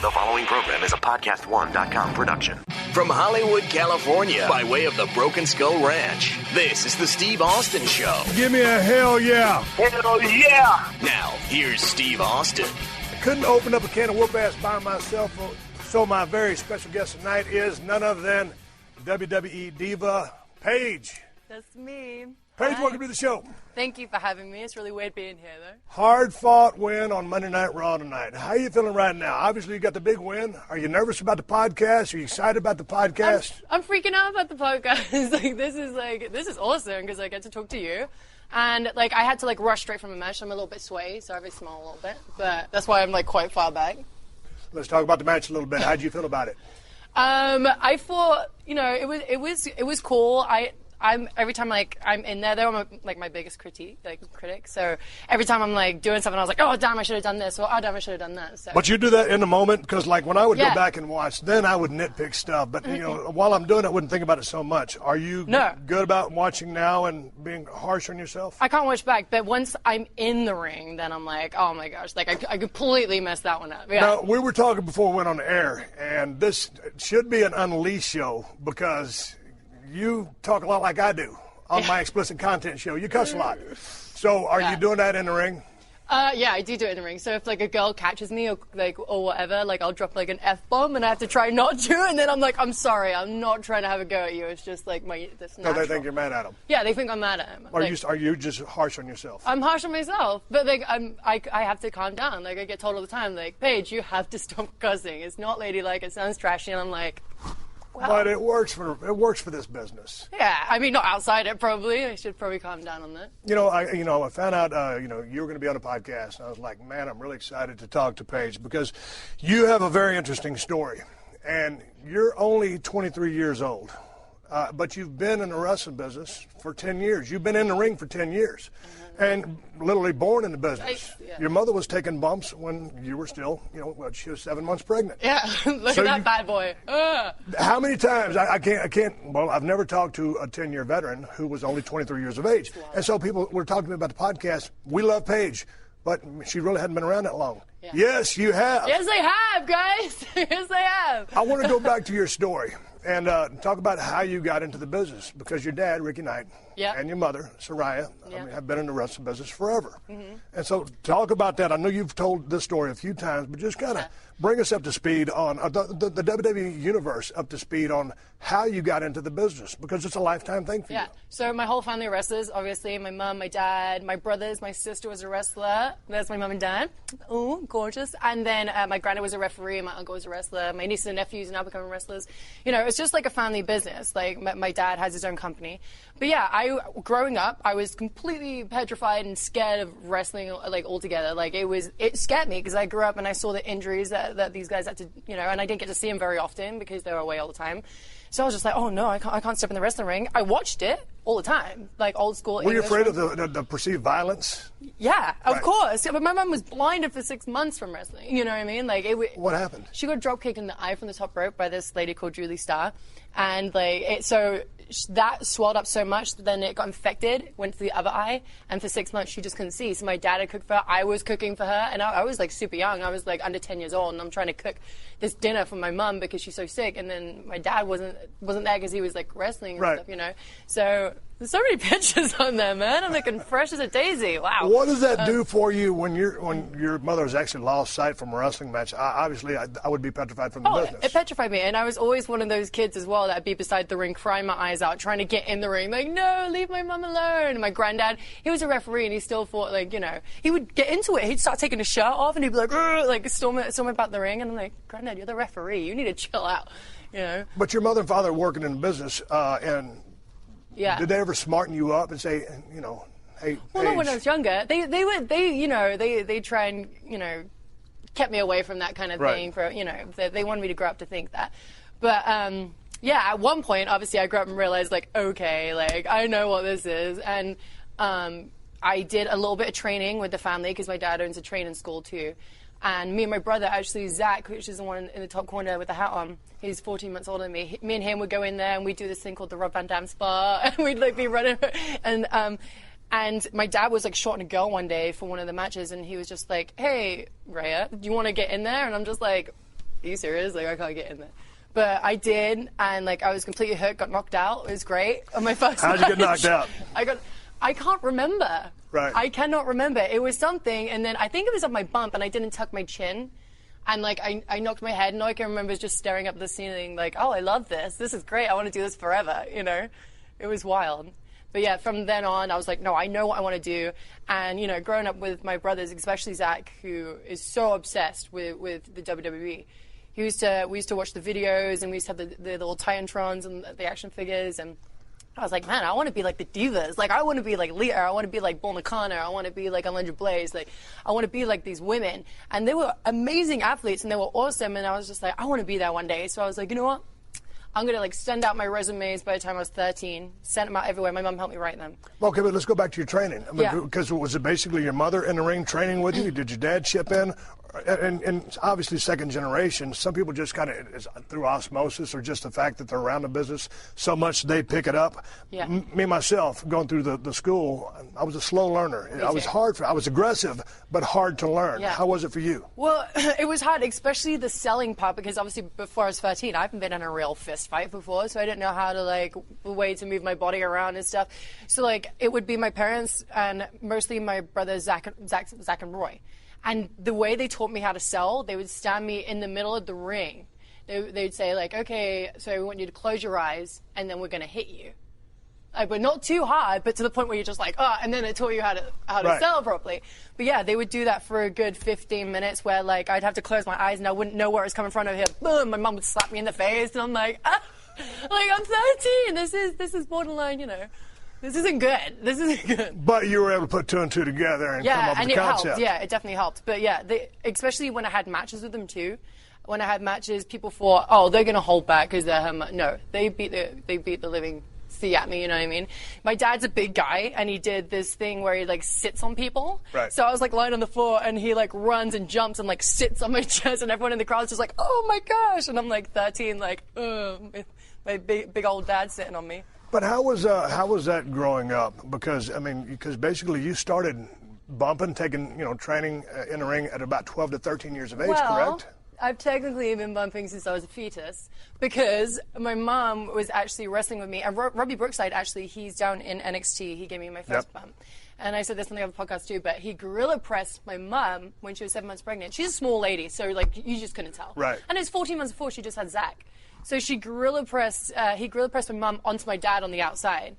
The following program is a PodcastOne.com production. From Hollywood, California, by way of the Broken Skull Ranch, this is the Steve Austin Show. Give me a hell yeah. Hell yeah. Now, here's Steve Austin. I couldn't open up a can of whoop-ass by myself, so my very special guest tonight is none other than WWE diva, Paige. That's me. Paige, Hi. welcome to the show. Thank you for having me. It's really weird being here, though. Hard-fought win on Monday Night Raw tonight. How are you feeling right now? Obviously, you got the big win. Are you nervous about the podcast? Are you excited about the podcast? I'm freaking out about the podcast. This is awesome because I get to talk to you. And, I had to, rush straight from a match. I'm a little bit sweaty, so I have a small a little bit. But that's why I'm, quite far back. Let's talk about the match a little bit. How'd you feel about it? I thought, it was cool. I'm every time I'm in there though, I'm my biggest critic. So every time I'm doing something, I was like, oh damn, I should have done this, or oh damn, I should have done that. So. But you do that in the moment because when I would go back and watch, then I would nitpick stuff. But while I'm doing it, I wouldn't think about it so much. Are you good about watching now and being harsh on yourself? I can't watch back, but once I'm in the ring, then I'm like, oh my gosh, I completely messed that one up. Yeah. Now we were talking before we went on the air, and this should be an Unleashed show because you talk a lot like I do on my explicit content show. You cuss a lot. So are you doing that in the ring? Yeah, I do it in the ring. So if a girl catches me or whatever, I'll drop an F-bomb and I have to try not to, and then I'm like, I'm sorry, I'm not trying to have a go at you. It's just that's natural. No, they think you're mad at them. Yeah, they think I'm mad at them. Are you just harsh on yourself? I'm harsh on myself, but I have to calm down. I get told all the time, Paige, you have to stop cussing. It's not ladylike. It sounds trashy, and I'm like. Well, but it works for this business. Yeah, I mean, not outside it probably. I should probably calm down on that. I found out you were going to be on a podcast, and I was like, man, I'm really excited to talk to Paige because you have a very interesting story, and you're only 23 years old, but you've been in the wrestling business for 10 years. You've been in the ring for 10 years. And literally born in the business. Your mother was taking bumps when you were still, she was 7 months pregnant. Yeah, look at that bad boy. How many times, I've never talked to a 10-year veteran who was only 23 years of age. And so people were talking to me about the podcast. We love Paige, but she really hadn't been around that long. Yeah. Yes, you have. Yes, they have, guys. Yes, they have. I want to go back to your story and talk about how you got into the business because your dad, Ricky Knight, and your mother, Soraya, have been in the wrestling business forever. Mm-hmm. And so talk about that. I know you've told this story a few times, but just kind of bring us up to speed on the WWE universe, up to speed on how you got into the business because it's a lifetime thing for you. Yeah, so my whole family are wrestlers, obviously. My mom, my dad, my brothers, my sister was a wrestler. There's my mom and dad. Oh, gorgeous. And then my granddad was a referee, my uncle was a wrestler. My nieces and nephews are now becoming wrestlers. It's just like a family business. My dad has his own company. But yeah, growing up, I was completely petrified and scared of wrestling, altogether. It scared me because I grew up and I saw the injuries that these guys had to, and I didn't get to see them very often because they were away all the time. So I was just like, oh no, I can't step in the wrestling ring. I watched it all the time, old school English. Were you afraid of the perceived violence? Yeah, of course. Yeah, but my mom was blinded for 6 months from wrestling. You know what I mean? What happened? She got drop kicked in the eye from the top rope by this lady called Julie Starr, and so that swelled up so much that then it got infected, went to the other eye, and for 6 months she just couldn't see. So my dad had cooked for her, I was cooking for her, and I was super young. I was under 10 years old, and I'm trying to cook this dinner for my mom because she's so sick, and then my dad wasn't there because he was wrestling and stuff, So there's so many pictures on there, man. I'm looking fresh as a daisy. Wow. What does that do for you when your mother has actually lost sight from a wrestling match? Obviously, I would be petrified from the business. It petrified me, and I was always one of those kids as well that'd be beside the ring crying my eyes out, trying to get in the ring, no, leave my mom alone. And my granddad, he was a referee, and he still fought, he would get into it. He'd start taking his shirt off, and he'd be storm about the ring, and I'm like, Granddad, you're the referee. You need to chill out, But your mother and father are working in the business, and did they ever smarten you up and say, hey, well, not when I was younger. They try and, kept me away from that kind of thing. For they wanted me to grow up to think that. But at one point, obviously, I grew up and realized, okay, I know what this is. And I did a little bit of training with the family because my dad owns a training school too. And me and my brother, actually, Zach, which is the one in the top corner with the hat on, he's 14 months older than me. Me and him would go in there and we'd do this thing called the Rob Van Dam Spa. And we'd be running. And my dad was shorting a girl one day for one of the matches. And he was just like, hey, Rhea, do you want to get in there? And I'm just like, are you serious? Like, I can't get in there. But I did, and like I was completely hurt, got knocked out. It was great on my first How'd you get knocked out? I can't remember. Right. I cannot remember. It was something, and then I think it was on my bump, and I didn't tuck my chin. And like I knocked my head, and all I can remember is just staring up at the ceiling like, oh, I love this. This is great. I want to do this forever, you know? It was wild. But yeah, from then on, I was like, no, I know what I want to do. And, you know, growing up with my brothers, especially Zach, who is so obsessed with the WWE, we used to watch the videos, and we used to have the little Titantrons and the action figures, and I was like, man, I want to be like the divas. Like, I want to be like Lita. I want to be like Bull Nakano. I want to be like Alundra Blaze. Like, I want to be like these women. And they were amazing athletes, and they were awesome, and I was just like, I want to be that one day. So I was like, you know what? I'm going to like send out my resumes by the time I was 13, sent them out everywhere. My mom helped me write them. Okay, but let's go back to your training. I mean, because was it basically your mother in the ring training with you? Did your dad chip in? And obviously second generation, some people just kind of, through osmosis or just the fact that they're around the business so much, they pick it up. Yeah. Me, myself, going through the school, I was a slow learner. Me I was too. I was aggressive, but hard to learn. Yeah. How was it for you? Well, it was hard, especially the selling part, because obviously before I was 13, I haven't been in a real fist fight before, so I didn't know how to, like, the way to move my body around and stuff. So, like, it would be my parents and mostly my brothers, Zach and Roy. And the way they taught me how to sell, they would stand me in the middle of the ring. They'd say, like, okay, so we want you to close your eyes, and then we're going to hit you. Like, but not too hard, but to the point where you're just like, oh, and then it taught you how to Right. sell properly. But yeah, they would do that for a good 15 minutes where, like, I'd have to close my eyes and I wouldn't know where it was coming from over here. Boom, my mom would slap me in the face, and I'm like, ah, like, I'm 13. This is borderline, you know. This isn't good. This isn't good. But you were able to put two and two together and come up with the concept. Helped. Yeah, it definitely helped. But yeah, especially when I had matches with them too. When I had matches, people thought, oh, they're gonna hold back because they're no, they beat the living sea at me. You know what I mean? My dad's a big guy, and he did this thing where he like sits on people. Right. So I was like lying on the floor, and he like runs and jumps and like sits on my chest, and everyone in the crowd's just like, oh my gosh, and I'm like 13, like, my big old dad sitting on me. But how was that growing up? Because basically you started bumping, taking training in the ring at about 12 to 13 years of age, correct? I've technically been bumping since I was a fetus because my mom was actually wrestling with me. And Robbie Brookside, actually, he's down in NXT. He gave me my first bump. And I said this on the other podcast too, but he gorilla pressed my mom when she was 7 months pregnant. She's a small lady, so like you just couldn't tell. Right. And it was 14 months before she just had Zach. So he gorilla pressed my mum onto my dad on the outside.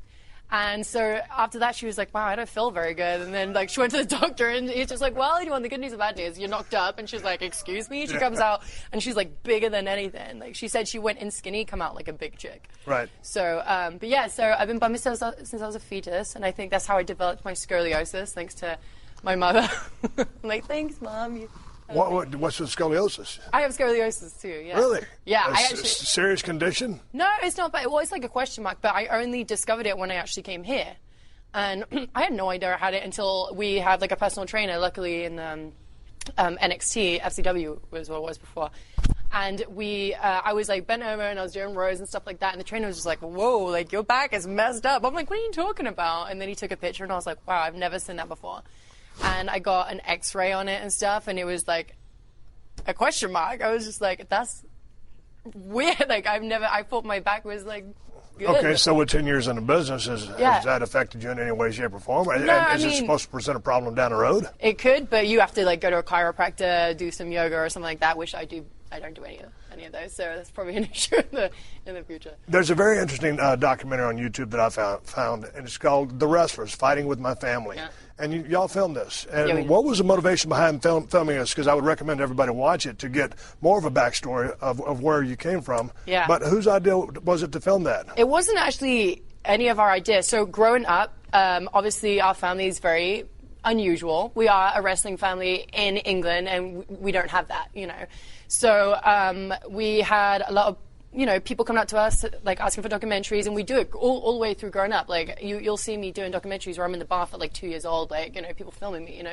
And so after that, she was like, wow, I don't feel very good. And then like she went to the doctor, and he's just like, well, you want the good news and bad news? You're knocked up. And she's like, excuse me? She comes out, and she's like bigger than anything. Like she said she went in skinny, come out like a big chick. Right. So, but yeah, so I've been bumping since I was a fetus. And I think that's how I developed my scoliosis, thanks to my mother. I'm like, thanks, Mom. What's with scoliosis? I have scoliosis too, yeah. Really? Yeah. Serious condition? No, it's not, but it's like a question mark, but I only discovered it when I actually came here. And I had no idea I had it until we had like a personal trainer, luckily in NXT, FCW was what it was before. And I was like bent over and I was doing rows and stuff like that, and the trainer was just like, whoa, like your back is messed up. I'm like, what are you talking about? And then he took a picture and I was like, wow, I've never seen that before. And I got an x-ray on it and stuff, and it was like a question mark. I was just like, that's weird. Like I thought my back was like good. Okay, so with 10 years in the business, has that affected you in any way, shape, or form? No, is it supposed to present a problem down the road? It could, but you have to like go to a chiropractor, do some yoga or something like that, which I don't do any of those, so that's probably an issue in the future. There's a very interesting documentary on YouTube that I found, and it's called The Wrestlers, Fighting with My Family. Yeah. And y'all filmed this. And what was the motivation behind filming this? Because I would recommend everybody watch it to get more of a backstory of where you came from. Yeah. But whose idea was it to film that? It wasn't actually any of our ideas. So growing up, obviously our family is very unusual. We are a wrestling family in England, and we don't have that, So we had a lot of people coming up to us, like, asking for documentaries, and we do it all the way through growing up. Like, you'll see me doing documentaries where I'm in the bath at, like, 2 years old, like, people filming me,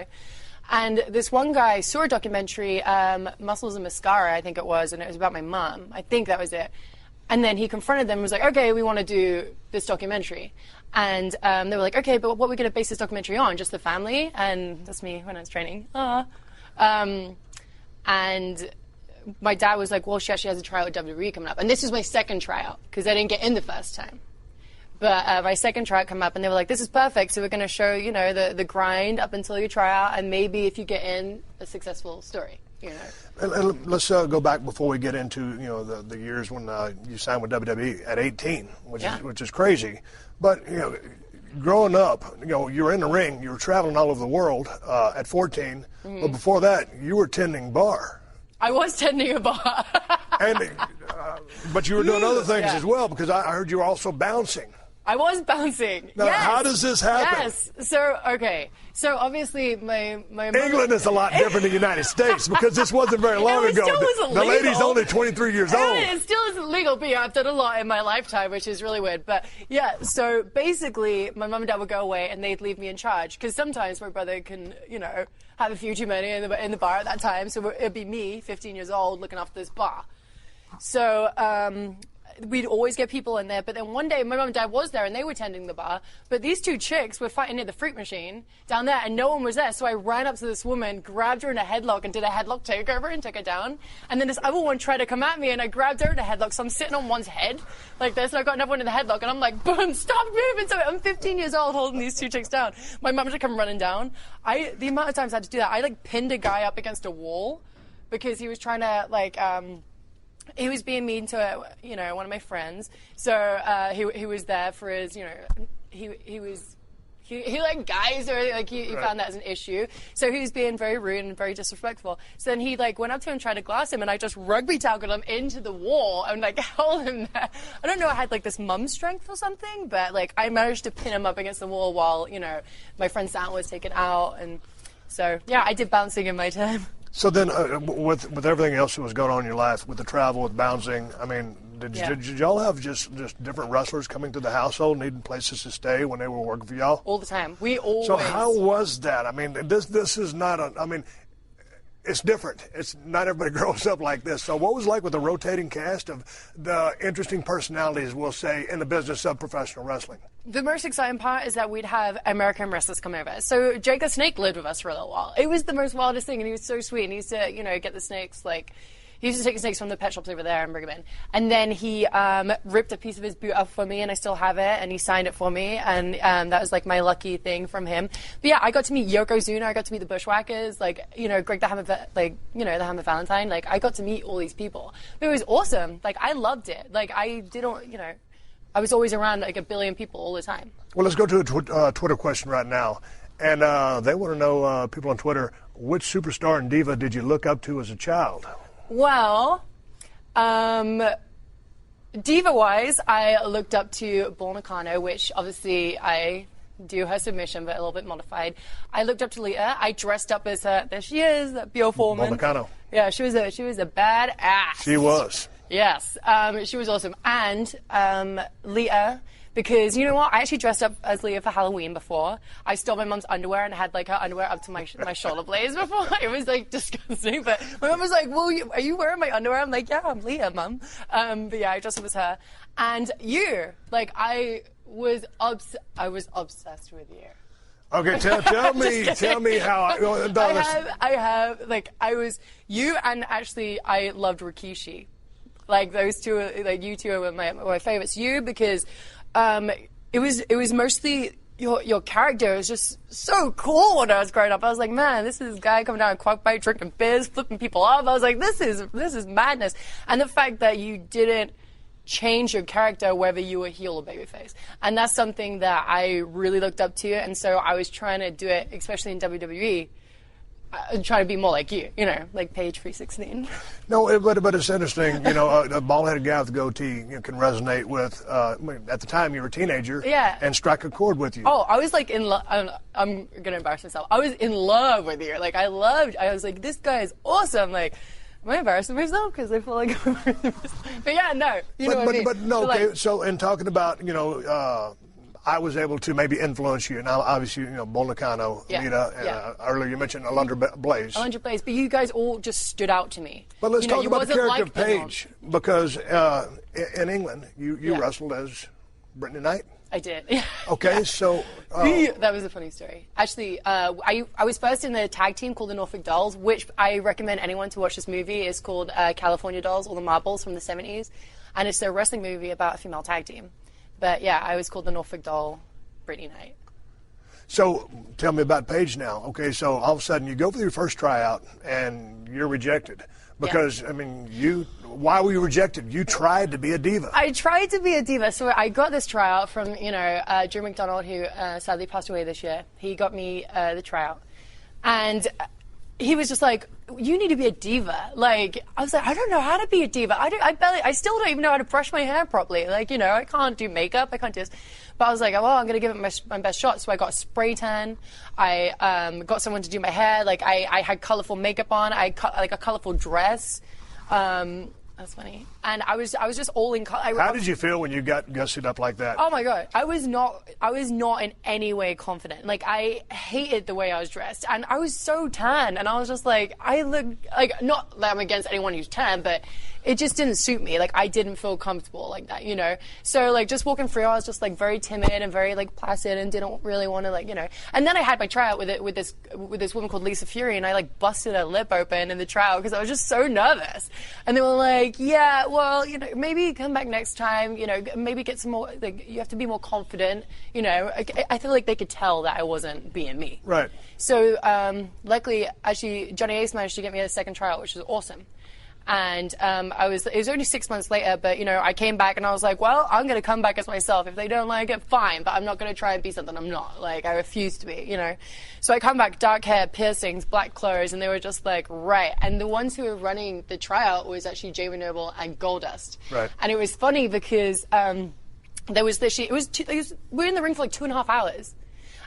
And this one guy saw a documentary, Muscles and Mascara, I think it was, and it was about my mom. I think that was it. And then he confronted them and was like, okay, we want to do this documentary. And they were like, okay, but what are we going to base this documentary on? Just the family? And that's me when I was training. And my dad was like, well, she actually has a tryout with WWE coming up. And this was my second tryout because I didn't get in the first time. But my second tryout came up, and they were like, this is perfect. So we're going to show, the grind up until you try out, and maybe if you get in, a successful story, And let's go back before we get into, the years when you signed with WWE at 18, which is crazy. But, growing up, you were in the ring, you were traveling all over the world at 14, but before that, you were tending bar. I was tending a bar. But you were doing other things as well, because I heard you were also bouncing. I was bouncing. Now, yes. How does this happen? Yes. So obviously my mother... England is a lot different than the United States, because this wasn't very long ago. Still wasn't the legal. lady's only 23 years old. It still isn't legal, but I've done a lot in my lifetime, which is really weird. But yeah, so basically my mum and dad would go away and they'd leave me in charge, because sometimes my brother can, have a few too many in the bar at that time. So it'd be me, 15 years old, looking after this bar. So we'd always get people in there, but then one day my mum and dad was there and they were tending the bar, but these two chicks were fighting near the fruit machine down there and no one was there. So I ran up to this woman, grabbed her in a headlock and did a headlock takeover and took her down. And then this other one tried to come at me and I grabbed her in a headlock, so I'm sitting on one's head like this, and I got another one in the headlock and I'm like, boom, stop moving. So I'm 15 years old holding these two chicks down. My mum just come running down. The amount of times I had to do that, I pinned a guy up against a wall because he was trying to he was being mean to, one of my friends. So he was there for his, he liked guys, or he found that as an issue. So he was being very rude and very disrespectful. So then he went up to him and tried to glass him, and I just rugby tackled him into the wall and held him there. I don't know, I had this mum strength or something, but I managed to pin him up against the wall while, my friend Sam was taken out. And so, yeah, I did bouncing in my time. So then, with everything else that was going on in your life, with the travel, with bouncing, I mean, did y'all have just different wrestlers coming to the household, needing places to stay when they were working for y'all? All the time. We always. So how was that? I mean, this is not it's different. It's not everybody grows up like this. So what was it like with the rotating cast of the interesting personalities, we'll say, in the business of professional wrestling? The most exciting part is that we'd have American wrestlers come over. So Jake the Snake lived with us for a little while. It was the most wildest thing, and he was so sweet. And he used to, get the snakes, he used to take the snakes from the pet shops over there and bring them in. And then he ripped a piece of his boot up for me, and I still have it, and he signed it for me. And that was, my lucky thing from him. But, yeah, I got to meet Yokozuna. I got to meet the Bushwhackers, Greg the Hammer, the Hammer Valentine. I got to meet all these people. But it was awesome. I loved it. I didn't, I was always around, a billion people all the time. Well, let's go to a Twitter question right now. And they want to know, people on Twitter, which superstar and diva did you look up to as a child? Well, diva-wise, I looked up to Bull Nakano, which obviously I do her submission, but a little bit modified. I looked up to Lita. I dressed up as her. There she is, that Buell Foreman. Bull Nakano. Yeah, she was a badass. She was. Yes, she was awesome. And Lita, because you know what? I actually dressed up as Lita for Halloween before. I stole my mom's underwear and had her underwear up to my shoulder blades before. It was disgusting. But my mom was like, "Well, are you wearing my underwear?" I'm like, "Yeah, I'm Lita, Mom." But yeah, I dressed up as her. And you, I was obsessed with you. Okay, tell me how. I was you, and actually I loved Rikishi. Those two, you two are my favorites. You, because it was mostly your character was just so cool when I was growing up. I was like, man, this is a guy coming down a quack bite, drinking beers, flipping people off. I was like, this is madness. And the fact that you didn't change your character whether you were heel or babyface. And that's something that I really looked up to. And so I was trying to do it, especially in WWE, trying to be more like you, like Paige 316. No, but it's interesting, a bald-headed guy with a goatee can resonate with, at the time you were a teenager, and strike a chord with you. Oh, I was in love, I'm going to embarrass myself. I was in love with you. I was like, this guy is awesome. Am I embarrassing myself? Because I feel like I'm But yeah, no, you know what I mean. But no, okay, so in talking about, I was able to maybe influence you. Now, obviously, Bull Nakano, Lita, and earlier you mentioned Alundra Blaze. Alundra Blaze, but you guys all just stood out to me. But let's talk about the character of Paige, because in England, you wrestled as Brittany Knight. I did. Okay, so... that was a funny story. Actually, I was first in the tag team called the Norfolk Dolls, which I recommend anyone to watch this movie. It's called California Dolls, or the Marbles from the 70s. And it's a wrestling movie about a female tag team. But yeah, I was called the Norfolk Doll Brittany Knight. So tell me about Paige now. Okay, so all of a sudden you go for your first tryout and you're rejected. Because, I mean, why were you rejected? You tried to be a diva. I tried to be a diva. So I got this tryout from, Drew McDonald, who sadly passed away this year. He got me the tryout. And he was just like, you need to be a diva. Like, I was like, I don't know how to be a diva. I still don't even know how to brush my hair properly. Like, I can't do makeup. I can't do this. But I was like, well, I'm going to give it my best shot. So I got a spray tan. I got someone to do my hair. Like, I had colorful makeup on. I cut like a colorful dress. That's funny. And I was just all in color. How did you feel when you got gussied up like that? Oh my God. I was not in any way confident. Like, I hated the way I was dressed. And I was so tan. And I was just like, I look like, not that I'm against anyone who's tan, but it just didn't suit me. Like, I didn't feel comfortable like that, So, like, just walking through, I was just, like, very timid and very, like, placid and didn't really want to, like, And then I had my tryout with this woman called Lisa Fury, and I, like, busted her lip open in the tryout because I was just so nervous. And they were like, yeah, well, maybe come back next time, maybe get some more, like, you have to be more confident, I feel like they could tell that I wasn't being me. Right. So, luckily, actually, Johnny Ace managed to get me a second tryout, which was awesome. And it was only 6 months later, but, I came back and I was like, well, I'm going to come back as myself. If they don't like it, fine, but I'm not going to try and be something I'm not. Like, I refuse to be, So I come back, dark hair, piercings, black clothes, and they were just like, right. And the ones who were running the tryout was actually Jamie Noble and Goldust. Right. And it was funny because there was this, we were in the ring for like 2.5 hours.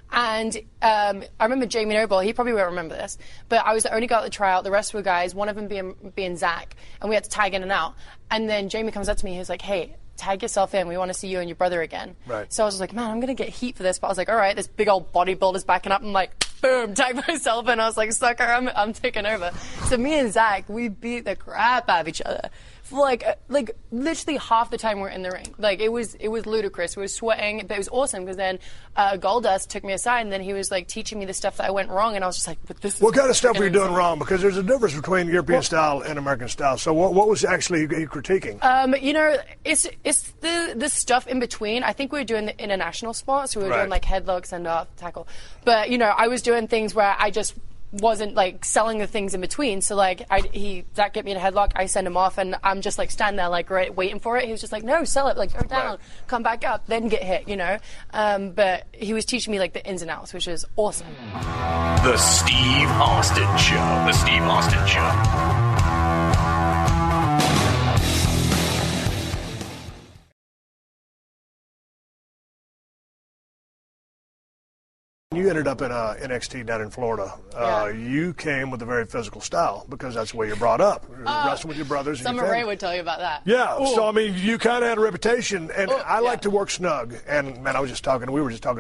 And I remember Jamie Noble, he probably won't remember this, but I was the only girl at the tryout, the rest were guys, one of them being Zach, and we had to tag in and out. And then Jamie comes up to me, he was like, hey, tag yourself in, we want to see you and your brother again. Right. So I was like, man, I'm going to get heat for this, but I was like, all right, this big old bodybuilder's backing up, and like, boom, tag myself in. I was like, sucker, I'm taking over. So me and Zach, we beat the crap out of each other. For like literally half the time we're in the ring. Like, it was ludicrous. We were sweating, but it was awesome because then Goldust took me aside and then he was like teaching me the stuff that I went wrong, and I was just like, but this is what kind of stuff were you doing wrong? Because there's a difference between European style and American style. So what was actually you critiquing? It's the stuff in between. I think we were doing the international spots. We were doing like headlocks and off tackle. But I was doing things where I just wasn't like selling the things in between. So like Zach get me in a headlock, I send him off, and I'm just like standing there like waiting for it. He was just like, no, sell it, like go down, come back up, then get hit, But he was teaching me like the ins and outs, which is awesome. The Steve Austin Show. The Steve Austin Show. You ended up in NXT down in Florida. You came with a very physical style because that's the way you're brought up. You're wrestling with your brothers. Summer Rae would tell you about that. Yeah. Ooh. So, I mean, you kind of had a reputation, and I like to work snug. And, man, we were just talking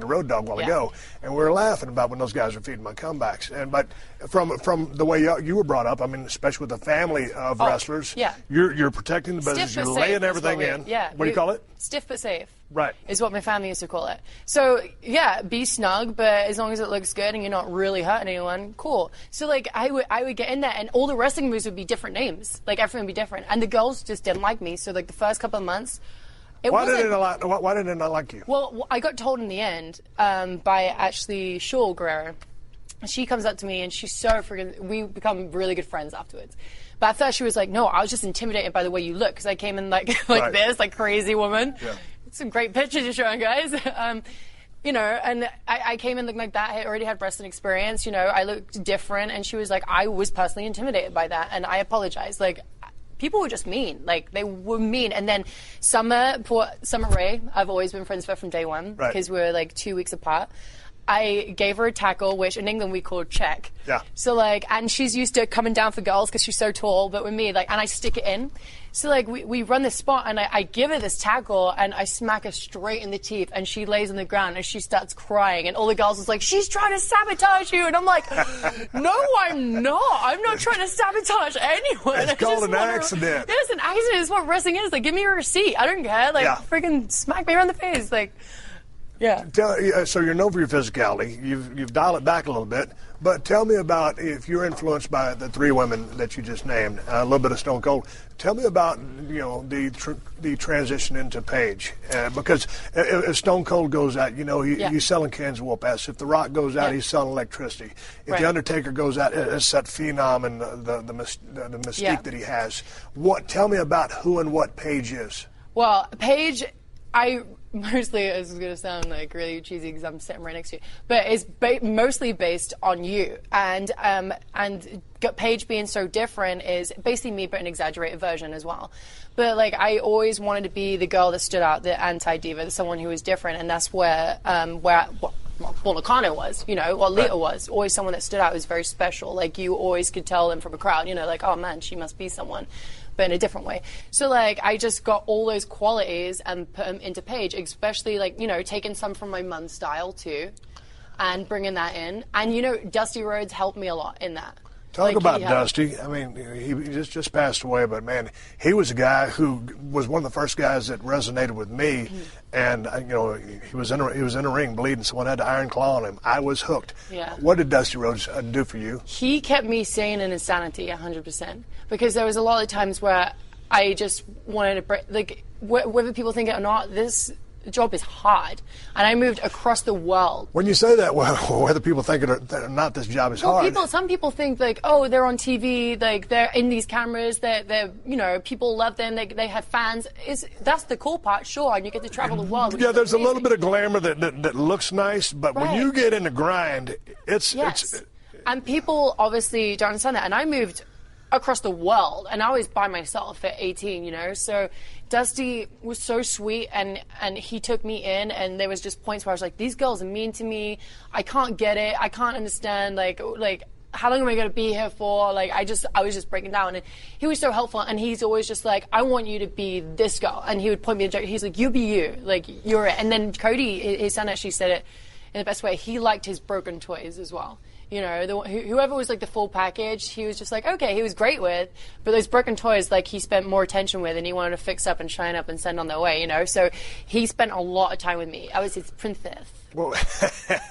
to Road Dogg a while ago, and we were laughing about when those guys were feeding my comebacks. But from the way you were brought up, I mean, especially with a family of wrestlers, you're protecting the business, you're laying everything in. What do you call it? Stiff but safe. Right. Is what my family used to call it. So, be snug, but as long as it looks good and you're not really hurting anyone, cool. So, like, I would get in there, and all the wrestling moves would be different names. Like, everything would be different. And the girls just didn't like me. So, like, the first couple of months, why did it not like you? Well, I got told in the end by actually Shaw Guerrero. She comes up to me, and she's so freaking... We become really good friends afterwards. But at first, she was like, no, I was just intimidated by the way you look, because I came in like this, like crazy woman. Yeah. Some great pictures you're showing, guys. And I came in looking like that. I already had wrestling experience. I looked different. And she was like, I was personally intimidated by that. And I apologize. Like, people were just mean. Like, they were mean. And then Summer Rae, I've always been friends with her from day one because we were like 2 weeks apart. I gave her a tackle, which in England we call check. Yeah. So, like, and she's used to coming down for girls because she's so tall, but with me, like, and I stick it in. So, like, we run this spot, and I give her this tackle, and I smack her straight in the teeth, and she lays on the ground, and she starts crying, and all the girls was like, she's trying to sabotage you, and I'm like, no, I'm not. I'm not trying to sabotage anyone. It's called an accident. It's an accident. It's what wrestling is. Like, give me a receipt. I don't care. Like, freaking smack me around the face. Like... Yeah. So you're known for your physicality. You've dialed it back a little bit, but tell me about if you're influenced by the three women that you just named, a little bit of Stone Cold. Tell me about the transition into Paige, because if Stone Cold goes out, he's selling cans of whoop ass. If The Rock goes out, he's selling electricity. If The Undertaker goes out, it's that phenom and the mystique that he has. Tell me about who and what Paige is. Well, Paige, mostly, it's going to sound like really cheesy because I'm sitting right next to you, but it's mostly based on you. And Paige being so different is basically me, but an exaggerated version as well. But like, I always wanted to be the girl that stood out, the anti-diva, someone who was different, and that's where Nakano was, what Lita was. Always someone that stood out, was very special. Like, you always could tell them from a crowd, like, oh man, she must be someone. But in a different way. So, like, I just got all those qualities and put them into Paige, especially, like, taking some from my mum's style, too, and bringing that in. And, Dusty Rhodes helped me a lot in that. Talk about Dusty. I mean, he just passed away, but, man, he was a guy who was one of the first guys that resonated with me. And, he was in a ring bleeding. Someone had to iron claw on him. I was hooked. Yeah. What did Dusty Rhodes do for you? He kept me sane in insanity 100%. Because there was a lot of times where I just wanted to break, like, whether people think it or not, this job is hard. And I moved across the world. When you say that, well, whether people think it or not, this job is hard. Some people think, like, oh, they're on TV, like, they're in these cameras, they're people love them, they have fans. That's the cool part, sure, and you get to travel the world. Yeah, there's a little bit of glamour that looks nice, but when you get in the grind, it's... And people obviously don't understand that. And I moved across the world, and I was by myself at 18, so Dusty was so sweet, and he took me in, and there was just points where I was like, these girls are mean to me, I can't get it, I can't understand, like how long am I going to be here for? Like, I was just breaking down, and he was so helpful, and he's always just like, I want you to be this girl, and he would point me in a joke. He's like, you be you, like, you're it. And then Cody, his son, actually said it in the best way. He liked his broken toys as well. Whoever was like the full package, he was just like, okay, he was great with, but those broken toys, like, he spent more attention with, and he wanted to fix up and shine up and send on their way, so he spent a lot of time with me. I was his princess. Well,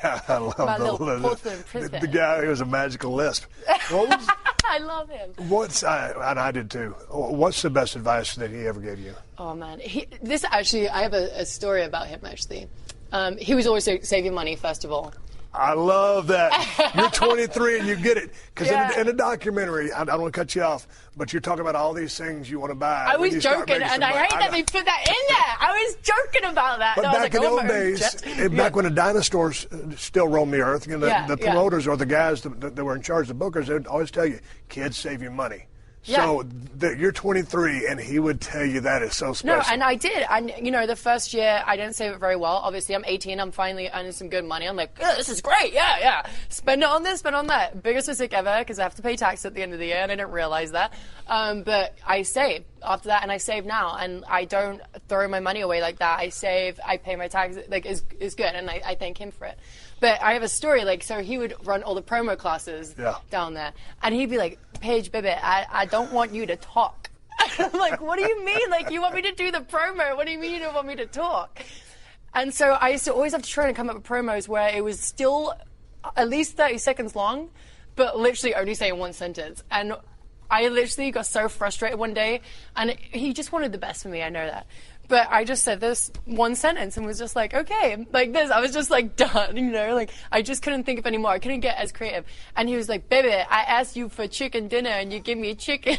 I love my little porcelain princess. The guy who has a magical lisp. I love him. And I did too. What's the best advice that he ever gave you? Oh man, I have a story about him actually. He was always saving money, first of all. I love that. You're 23 and you get it. Because in a documentary, I don't want to cut you off, but you're talking about all these things you want to buy. I was joking, and I hate that they put that in there. I was joking about that. But back in the old days, back when the dinosaurs still roamed the earth, the promoters or the guys that were in charge, the bookers, they'd always tell you, kids, save your money. So you're 23, and he would tell you that is so special. No, and I did. And, the first year, I didn't save it very well. Obviously, I'm 18. I'm finally earning some good money. I'm like, this is great. Yeah. Spend it on this, spend on that. Biggest mistake ever, because I have to pay tax at the end of the year, and I didn't realize that. But I save after that, and I save now. And I don't throw my money away like that. I save, I pay my tax. Like, it's good, and I thank him for it. But I have a story, so he would run all the promo classes down there. And he'd be like, Paige, baby, I don't want you to talk. I'm like, what do you mean? Like, you want me to do the promo? What do you mean you don't want me to talk? And so I used to always have to try and come up with promos where it was still at least 30 seconds long, but literally only saying one sentence. And I literally got so frustrated one day, and he just wanted the best for me, I know that. But I just said this one sentence and was just like, okay, like this. I was just like done, like I just couldn't think of any more. I couldn't get as creative. And he was like, baby, I asked you for chicken dinner and you give me chicken.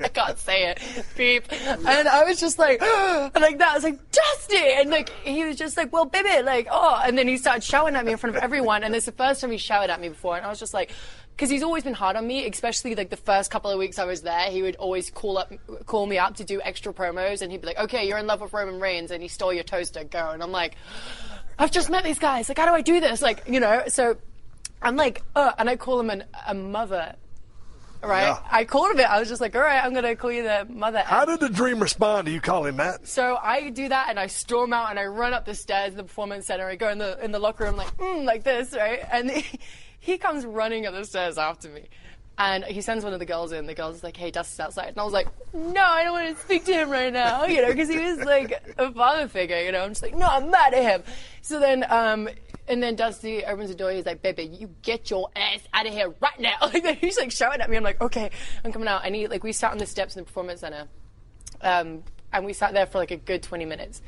I can't say it, beep. And I was just like, like that. I was like, Dusty! And like, he was just like, well, baby, like, oh. And then he started shouting at me in front of everyone. And it's the first time he shouted at me before. And I was just like, because he's always been hard on me, especially like the first couple of weeks I was there. He would always call me up to do extra promos, and he'd be like, okay, you're in love with Roman Reigns and he stole your toaster, go. And I'm like, I've just met these guys, like, how do I do this? Like, so I'm like, and I call him a mother, right? Yeah. I called him it. I was just like, all right, I'm going to call you the mother. How did the dream respond? Do you call him that? So I do that, and I storm out, and I run up the stairs in the Performance Center. I go in the locker room like this, right? And he comes running up the stairs after me. And he sends one of the girls in. The girl's like, hey, Dusty's outside. And I was like, no, I don't want to speak to him right now, you know, because he was like a father figure, you know. I'm just like, no, I'm mad at him. So then, and then Dusty opens the door. He's like, baby, you get your ass out of here right now. Like, he's like shouting at me. I'm like, okay, I'm coming out. And we sat on the steps in the Performance Center. And we sat there for like a good 20 minutes.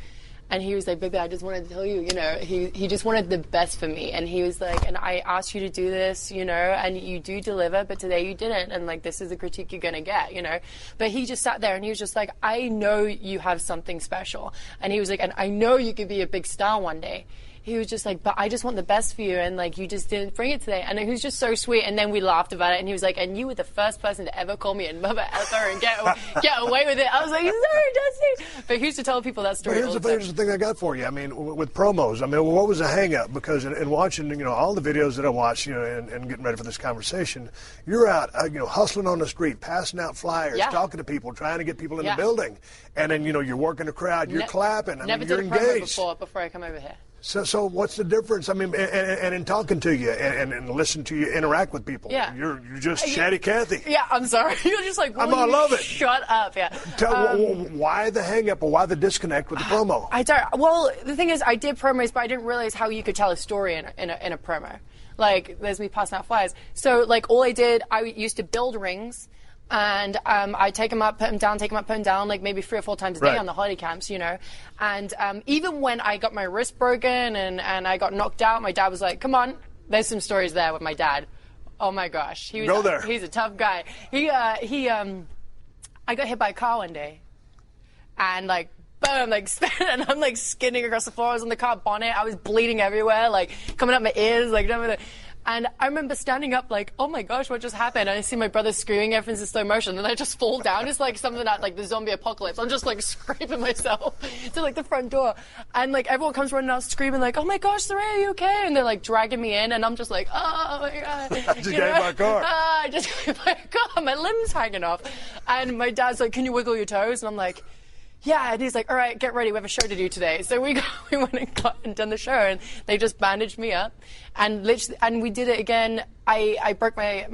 And he was like, baby, I just wanted to tell you, you know, he just wanted the best for me. And he was like, and I asked you to do this, you know, and you do deliver, but today you didn't. And like, this is the critique you're going to get, you know. But he just sat there and he was just like, I know you have something special. And he was like, and I know you could be a big star one day. He was just like, but I just want the best for you, and like, you just didn't bring it today. And he was just so sweet. And then we laughed about it, and he was like, and you were the first person to ever call me a mother effer and get away with it. I was like, sorry, Dusty. But he used to tell people that story. But here's the thing I got for you. I mean, with promos, I mean, what was the hang-up? Because in watching, you know, all the videos that I watched, you know, and getting ready for this conversation, you're out, you know, hustling on the street, passing out flyers, talking to people, trying to get people in the building, and then, you know, you're working the crowd, you're clapping. I mean, you're engaged. Never did a promo before I come over here. So what's the difference? I mean, and in talking to you and listen to you interact with people, you're just chatty Cathy. Yeah, I'm sorry. You're just like, I love it. Shut up, yeah. Why the hang-up or why the disconnect with the promo? I don't. Well, the thing is, I did promos, but I didn't realize how you could tell a story in a promo. Like, there's me passing out flyers. So, like, all I did, I used to build rings. And I take him up, put him down, take him up, put him down, like maybe 3 or 4 times a day on the holiday camps, you know. And even when I got my wrist broken and I got knocked out, my dad was like, come on. There's some stories there with my dad. Oh, my gosh. He's a tough guy. I got hit by a car one day. And, like, boom, like, and I'm, like, skidding across the floor. I was on the car bonnet. I was bleeding everywhere, like, coming up my ears, like, and I remember standing up like, oh my gosh, what just happened? And I see my brother screaming, everything's in slow motion, and I just fall down. It's like something that, like, the zombie apocalypse. I'm just, like, scraping myself to, like, the front door. And, like, everyone comes running out screaming, like, oh my gosh, Saraya, are you okay? And they're, like, dragging me in, and I'm just like, oh my God. I just got hit by a car. I just got hit by a car. My limb's hanging off. And my dad's like, can you wiggle your toes? And I'm like, yeah, and he's like, all right, get ready, we have a show to do today. So we went and done the show, and they just bandaged me up, and literally, and we did it again. I broke my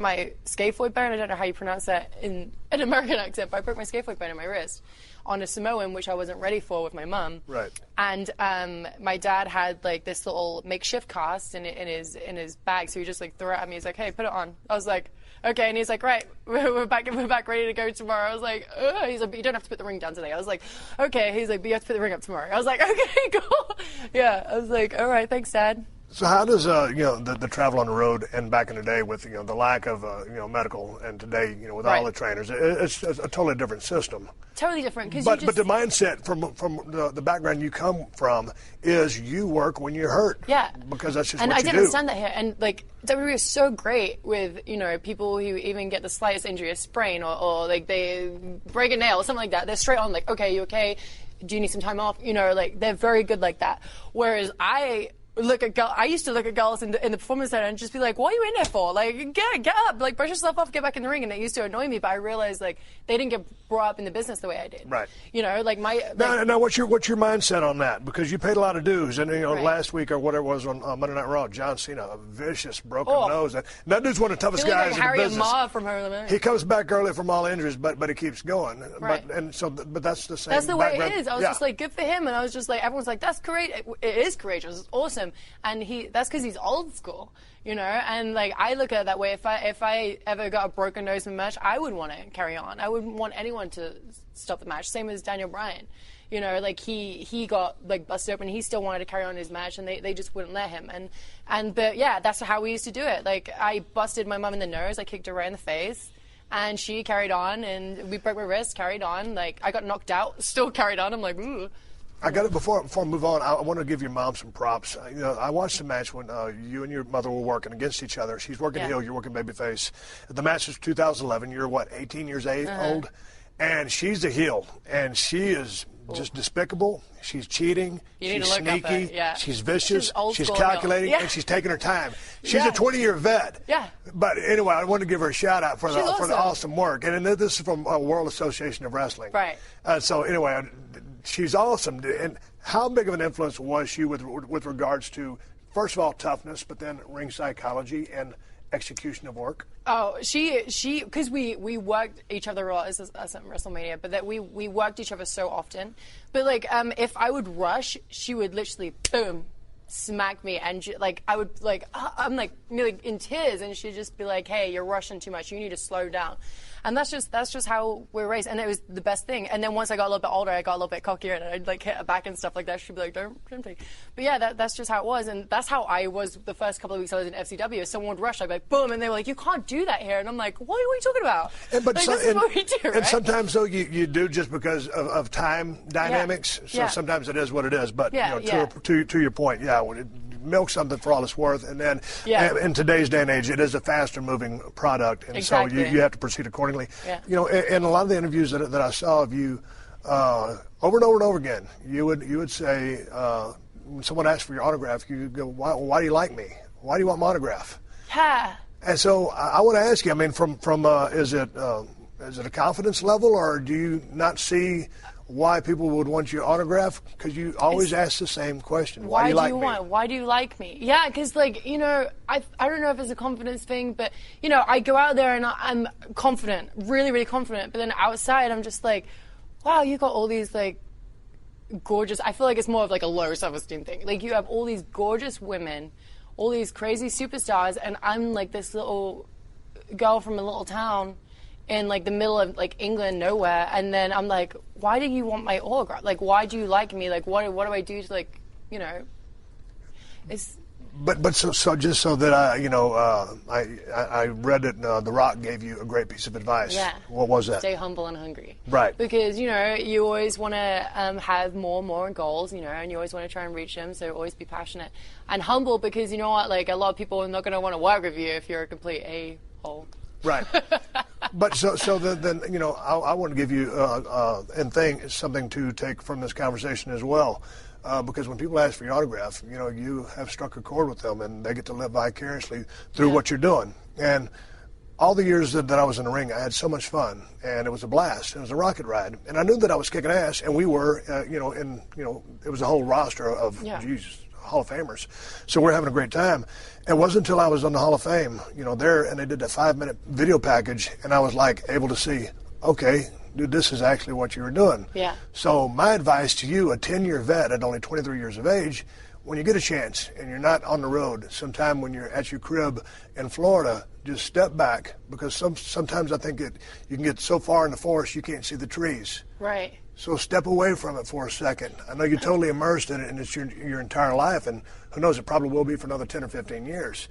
scaphoid bone. I don't know how you pronounce that in an American accent, but I broke my scaphoid bone in my wrist on a Samoan, which I wasn't ready for with my mum. Right. And my dad had like this little makeshift cast in his bag, so he just like threw it at me. He's like, hey, put it on. I was like, okay, and he's like, right, we're back ready to go tomorrow. I was like, he's like, but you don't have to put the ring down today. I was like, okay. He's like, but you have to put the ring up tomorrow. I was like, okay, cool. Yeah, I was like, all right, thanks, Dad. So how does you know, the travel on the road and back in the day with, you know, the lack of you know, medical, and today, you know, with all the trainers, it's a totally different system. Totally different, but the mindset from the background you come from is you work when you're hurt. Yeah. Because that's just and what I you do. didn't understand that here. And like WWE is so great with, you know, people who even get the slightest injury, a sprain, or like they break a nail or something like that. They're straight on like, okay, you okay? Do you need some time off? You know, like they're very good like that. Whereas I used to look at girls in the Performance Center and just be like, what are you in there for? Like, get up, like, brush yourself off, get back in the ring. And it used to annoy me, but I realized, like, they didn't get brought up in the business the way I did. Right. You know, like Now, what's your mindset on that? Because you paid a lot of dues, and, you know, last week or whatever it was on Monday Night Raw, John Cena, a vicious broken nose. And that dude's one of the toughest guys like Harry in the business. And Ma from Harlem. He comes back early from all injuries, but he keeps going. Right. But that's the same. That's the way background. it is. I was just like, good for him. And I was just like, everyone's like, that's great. It is courageous. It's awesome. And that's because he's old school, you know. And like, I look at it that way. If I ever got a broken nose in a match, I would want to carry on. I wouldn't want anyone to stop the match. Same as Daniel Bryan. You know, like he got like busted open. He still wanted to carry on his match, and they just wouldn't let him. But yeah, that's how we used to do it. Like, I busted my mum in the nose. I kicked her right in the face. And she carried on, and we broke my wrist, carried on. Like, I got knocked out, still carried on. I'm like, ooh. I got it before I move on. I want to give your mom some props. You know, I watched the match when you and your mother were working against each other. She's working heel, you're working babyface. The match was 2011. You're what, 18 years old, and she's the heel, and she is just despicable. She's cheating. She's sneaky. She's vicious. She's calculating, and she's taking her time. She's a 20-year vet. Yeah. But anyway, I want to give her a shout out for the awesome work. And this is from World Association of Wrestling. Right. So anyway, she's awesome. And how big of an influence was she with regards to, first of all, toughness, but then ring psychology and execution of work? Oh, she, because we worked each other a lot as WrestleMania, but that we worked each other so often. But like, if I would rush, she would literally boom, smack me, and I would I'm like nearly in tears, and she'd just be like, "Hey, you're rushing too much. You need to slow down." And that's just how we're raised, and it was the best thing. And then once I got a little bit older, I got a little bit cockier, and I'd like hit her back and stuff like that. She'd be like, "Don't take." But yeah, that's just how it was, and that's how I was the first couple of weeks I was in FCW. If someone would rush, I'd be like, "Boom," and they were like, "You can't do that here," and I'm like, "What are you talking about?" This is what we do, right? And sometimes though you do just because of time dynamics. So sometimes it is what it is. But to your point, milk something for all it's worth, and then in today's day and age, it is a faster moving product, and so you have to proceed accordingly. In a lot of the interviews that I saw of you, over and over and over again, you would say when someone asks for your autograph, you go, why do you like me? Why do you want my autograph? Yeah. And so I want to ask you, I mean, from is it a confidence level, or do you not see why people would want your autograph? Because you always ask the same question. Why do you like me? Why do you like me? Yeah, because I don't know if it's a confidence thing, but I go out there and I'm confident, really, really confident. But then outside, I'm just like, wow, you got all these gorgeous. I feel like it's more of a low self-esteem thing. Like you have all these gorgeous women, all these crazy superstars, and I'm like this little girl from a little town in the middle of England, nowhere, and then I'm like, why do you want my autograph? Why do you like me? What do I do to it's. But so just so that I read it. The Rock gave you a great piece of advice. Yeah. What was that? Stay humble and hungry. Right. Because you always want to have more goals. And you always want to try and reach them. So always be passionate and humble, because you know what? A lot of people are not going to want to work with you if you're a complete a-hole. Right. But so then I want to give you something to take from this conversation as well. Because when people ask for your autograph, you have struck a chord with them, and they get to live vicariously through what you're doing. And all the years that I was in the ring, I had so much fun, and it was a blast. It was a rocket ride, and I knew that I was kicking ass, and we were, it was a whole roster of Hall of Famers. So we're having a great time. It wasn't until I was on the Hall of Fame, there, and they did a 5-minute video package, and I was able to see, okay, dude, this is actually what you were doing. Yeah. So my advice to you, a 10-year vet at only 23 years of age, when you get a chance and you're not on the road, sometime when you're at your crib in Florida, just step back, because sometimes I think you can get so far in the forest you can't see the trees. Right. So step away from it for a second. I know you're totally immersed in it, and it's your entire life, and who knows, it probably will be for another 10 or 15 years.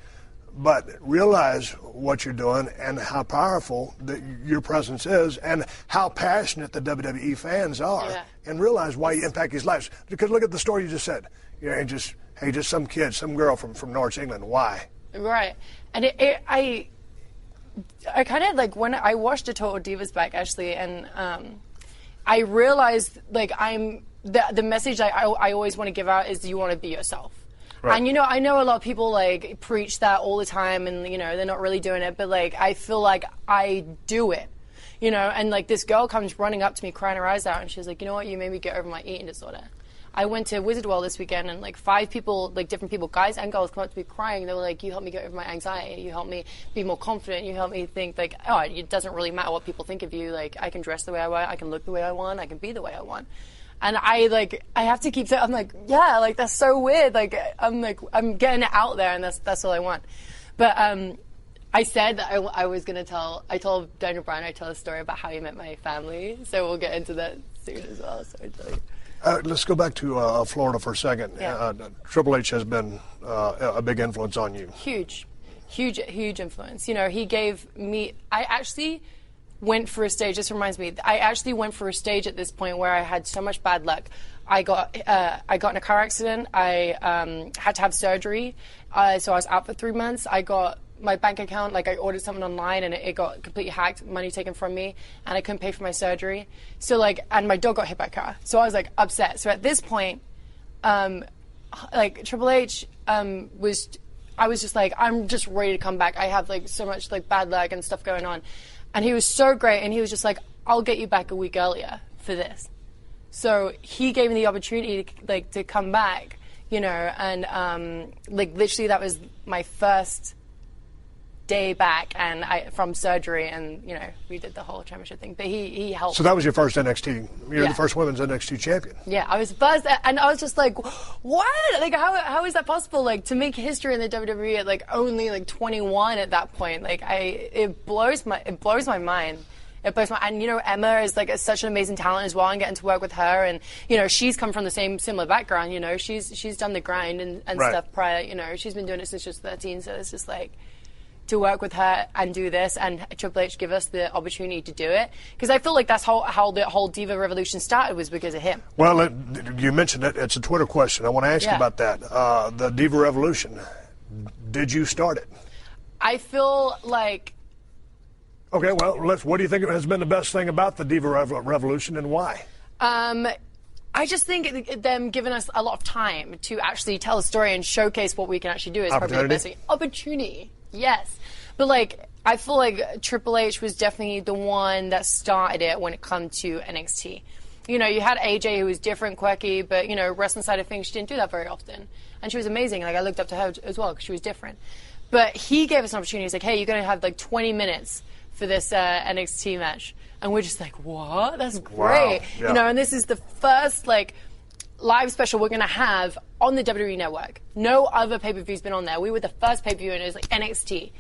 But realize what you're doing and how powerful your presence is, and how passionate the WWE fans are, and realize why you impact these lives. Because look at the story you just said. And just some kid, some girl from North England. Why? Right. And I kind of when I watched the Total Divas back, actually, and I realized the message I always want to give out is you want to be yourself. Right. And I know a lot of people preach that all the time, and they're not really doing it, but I feel like I do it. And this girl comes running up to me crying her eyes out, and she's like, you know what, you made me get over my eating disorder. I went to Wizard World this weekend, and 5 people, different people, guys and girls, come up to me crying. They were like, you helped me get over my anxiety. You helped me be more confident. You helped me think it doesn't really matter what people think of you. I can dress the way I want. I can look the way I want. I can be the way I want. And I have to keep saying, I'm like, yeah, that's so weird. I'm getting it out there, and that's all I want. But I said that I was going to I told Daniel Bryan, I told a story about how he met my family. So we'll get into that soon as well. So I'll tell you. Let's go back to Florida for a second. Yeah. Triple H has been a big influence on you. Huge influence. He gave me. I actually went for a stage. This reminds me. I actually went for a stage at this point where I had so much bad luck. I got in a car accident. I had to have surgery. So I was out for 3 months. I got my bank account, I ordered something online and it got completely hacked, money taken from me, and I couldn't pay for my surgery. So and my dog got hit by a car. So I was upset. So at this point, Triple H I was just I'm just ready to come back. I have so much bad luck and stuff going on. And he was so great, and he was just I'll get you back a week earlier for this. So he gave me the opportunity to come back, and literally that was my first day back and from surgery, and we did the whole championship thing. But he helped. So that was your first NXT. You're Yeah. the first women's NXT champion. Yeah, I was buzzed, and I was just like, what? Like, how is that possible? Like, to make history in the WWE at like only like 21 at that point. Like, it blows my mind. It blows my, and Emma is like such an amazing talent as well, and getting to work with her, and she's come from the similar background. She's done the grind and Right. stuff prior. She's been doing it since she was 13, so it's just like to work with her and do this, and Triple H give us the opportunity to do it, because I feel like that's how the whole Diva Revolution started, was because of him. Well, you mentioned it. It's a Twitter question. I want to ask you Yeah. about that. The Diva Revolution. Did you start it? I feel like. Okay, well, what do you think has been the best thing about the Diva Revolution, and why? I just think them giving us a lot of time to actually tell a story and showcase what we can actually do is probably the best thing. Opportunity, yes. But like, I feel like Triple H was definitely the one that started it when it comes to NXT. You had AJ, who was different, quirky, but wrestling side of things, she didn't do that very often, and she was amazing. Like, I looked up to her as well because she was different. But he gave us an opportunity. He's like, hey, you're going to have like 20 minutes for this NXT match. And we're just like, what? That's great. Wow. Yeah. And this is the first like live special we're going to have on the WWE Network. No other pay-per-view's been on there. We were the first pay-per-view, and it was like NXT.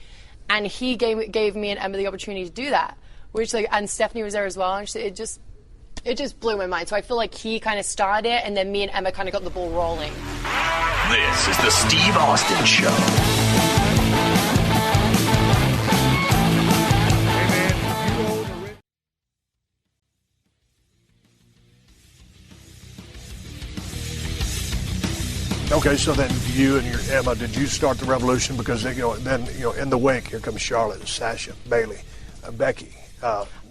And he gave me and Emma the opportunity to do that. Which and Stephanie was there as well. And it just blew my mind. So I feel like he kind of started it, and then me and Emma kind of got the ball rolling. This is the Steve Austin Show. Okay, so then you and your Emma, did you start the revolution? Because then in the wake, here comes Charlotte, Sasha, Bayley, Becky.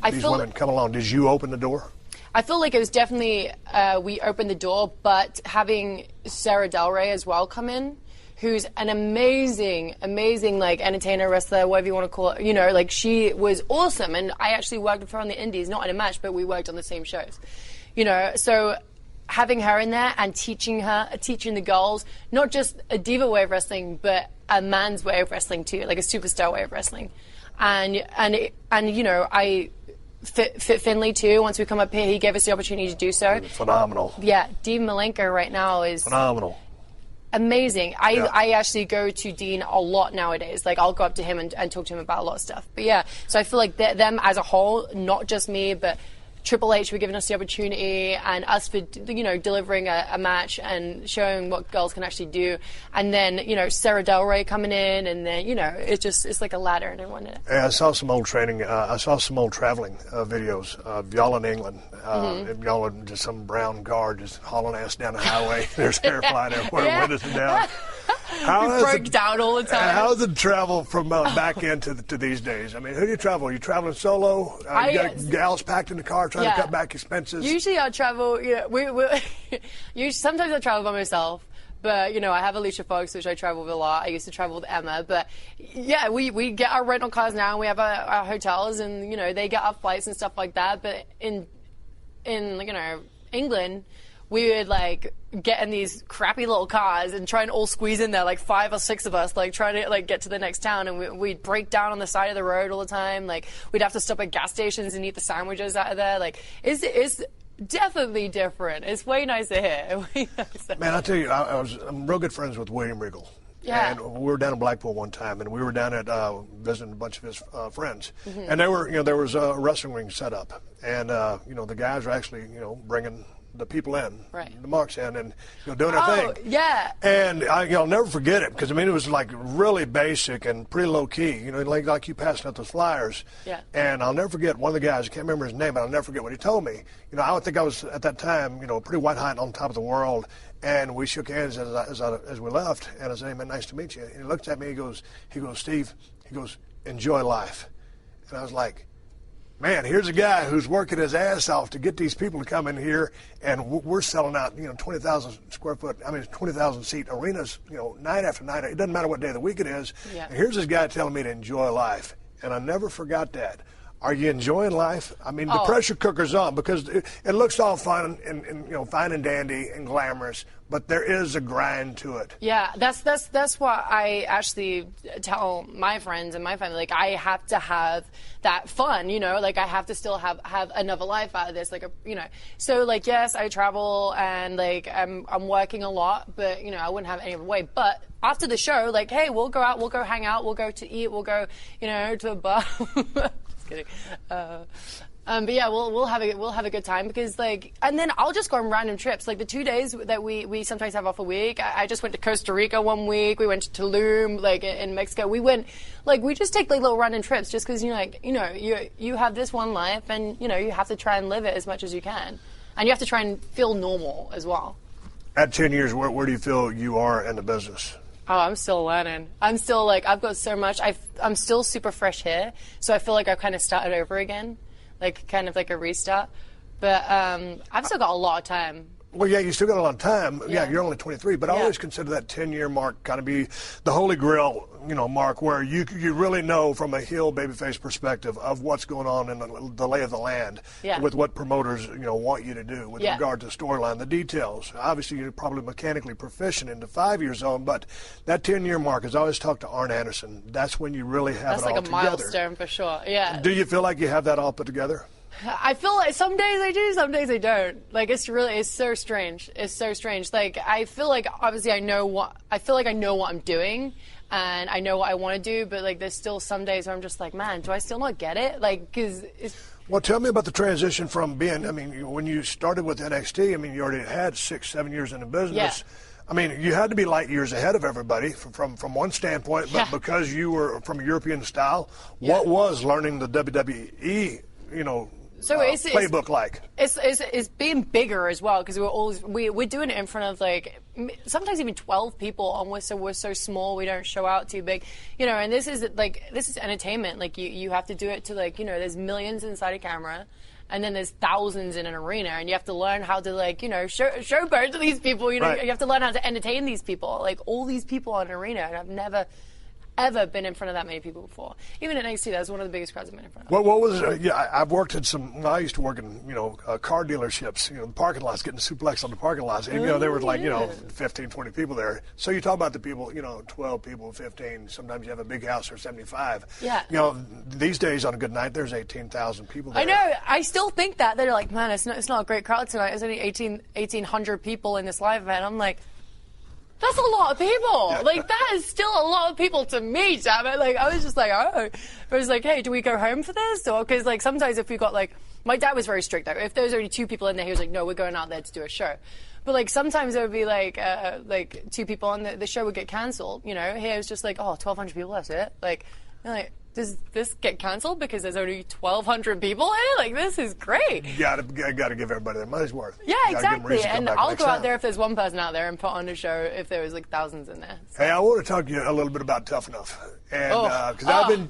These women come along. Did you open the door? I feel like it was definitely we opened the door, but having Sarah Del Rey as well come in, who's an amazing like entertainer, wrestler, whatever you want to call it. Like, she was awesome, and I actually worked with her on the Indies, not in a match, but we worked on the same shows. So having her in there and teaching the girls not just a diva way of wrestling, but a man's way of wrestling too, like a superstar way of wrestling, and I fit Finley too. Once we come up here, he gave us the opportunity to do so. Phenomenal. Yeah, Dean Malenko right now is phenomenal. Amazing. I actually go to Dean a lot nowadays. Like, I'll go up to him and talk to him about a lot of stuff. But yeah, so I feel like them as a whole, not just me, but Triple H for giving us the opportunity, and us for delivering a match and showing what girls can actually do, and then Sarah Del Rey coming in, and then it's like a ladder and everyone in it. Yeah, I saw some old training. I saw some old traveling videos of y'all in England. Y'all in just some brown car just hauling ass down the highway. There's hair flying everywhere, windows are down. How broke down all the time. How does it travel from back into to these days? I mean, who do you travel? Are you traveling solo? You got gals packed in the car trying to cut back expenses? Usually I travel, sometimes I travel by myself. But, I have Alicia Fox, which I travel with a lot. I used to travel with Emma. But, yeah, we get our rental cars now, and we have our hotels, and, they get our flights and stuff like that. But in England, we would, get in these crappy little cars and try and all squeeze in there, 5 or 6 of us, trying to, get to the next town. And we'd break down on the side of the road all the time. We'd have to stop at gas stations and eat the sandwiches out of there. It's definitely different. It's way nicer here. Man, I tell you, I'm real good friends with William Regal. Yeah. And we were down in Blackpool one time, and we were down at visiting a bunch of his friends. Mm-hmm. And there was a wrestling ring set up, and the guys were actually bringing the people in, right, the marks in, and doing their thing. Yeah. And I'll never forget it, because it was really basic and pretty low key. Like you passing out those flyers. Yeah. And I'll never forget one of the guys. I can't remember his name, but I'll never forget what he told me. I would think I was at that time, pretty white hot on top of the world. And we shook hands as we left, and I said, "Hey man, nice to meet you." And he looked at me. He goes, Steve. He goes, "Enjoy life." And I was like, man, here's a guy who's working his ass off to get these people to come in here, and we're selling out, 20,000 square foot, 20,000 seat arenas, night after night. It doesn't matter what day of the week it is. Yeah. And here's this guy telling me to enjoy life, and I never forgot that. Are you enjoying life? I mean, the pressure cooker's on because it looks all fun and fine and dandy and glamorous, but there is a grind to it. Yeah, that's what I actually tell my friends and my family. Like, I have to have that fun, like I have to still have another life out of this, So, like, yes, I travel and like I'm working a lot, but I wouldn't have it any other way. But after the show, like, hey, we'll go out, we'll go hang out, we'll go to eat, we'll go, to a bar. Just kidding. But yeah, we'll have a good time because and then I'll just go on random trips. Like the 2 days that we sometimes have off a week. I just went to Costa Rica one week. We went to Tulum, in Mexico. We went, we just take little random trips just because you have this one life and you have to try and live it as much as you can, and you have to try and feel normal as well. At 10 years, where do you feel you are in the business? Oh, I'm still learning. I'm still I've got so much. I'm still super fresh here, so I feel like I've kind of started over again. Kind of like a restart. But I've still got a lot of time. Well, yeah, you still got a lot of time. Yeah, you're only 23, but I always consider that 10-year mark kind of be the holy grail, mark where you really know from a heel babyface perspective of what's going on in the lay of the land with what promoters, want you to do with regard to storyline, the details. Obviously, you're probably mechanically proficient in the 5-year zone, but that 10-year mark, as I always talk to Arn Anderson, that's when you really have it all together. That's like a milestone for sure, yeah. Do you feel like you have that all put together? I feel like some days I do, some days I don't. It's so strange. It's so strange. I feel like obviously I know what I'm doing and I know what I want to do, but there's still some days where I'm just like, man, do I still not get it? Because it's... Well, tell me about the transition from being, when you started with NXT, you already had 6-7 years in the business. Yeah. You had to be light years ahead of everybody from one standpoint, but because you were from a European style, what was learning the WWE, playbook like? It's being bigger as well because we're doing it in front of sometimes even 12 people and we're so small we don't show out too big, and this is entertainment. You have to do it to there's millions inside a camera. And then there's thousands in an arena, and you have to learn how to showboat to these people. Right. You have to learn how to entertain these people. All these people in an arena, and I've never ever been in front of that many people before. Even at NXT, that was one of the biggest crowds I've been in front of. Well, what was I've worked at I used to work in car dealerships, the parking lots, getting suplexed on the parking lots, and there was 15, 20 people there. So you talk about the people, 12 people, 15. Sometimes you have a big house or 75. Yeah. These days on a good night, there's 18,000 people there. I know. I still think that they're like, man, it's not a great crowd tonight. There's only 1,800 people in this live event. I'm like, that's a lot of people. That is still a lot of people to me, damn it. I was just like, oh. I was like, hey, do we go home for this? Or, because, sometimes if we got, my dad was very strict, though. If there was only 2 people in there, he was like, no, we're going out there to do a show. But, sometimes there would be, 2 people, and the show would get cancelled, Here it was just 1,200 people, that's it. Does this get cancelled because there's only 1,200 people here? This is great. You got to give everybody their money's worth. Yeah, exactly. And I'll go out there if there's one person out there and put on a show if there was thousands in there. So. Hey, I want to talk to you a little bit about Tough Enough, and because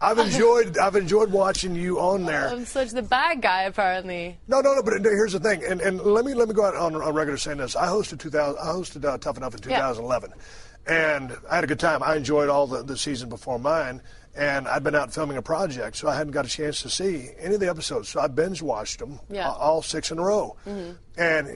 I've enjoyed watching you on there. I'm such the bad guy, apparently. No. But here's the thing, and let me go out on a record saying this. I hosted Tough Enough in 2011. Yeah. And I had a good time. I enjoyed all the season before mine, and I'd been out filming a project, so I hadn't got a chance to see any of the episodes. So I binge watched them, all 6 in a row. Mm-hmm. And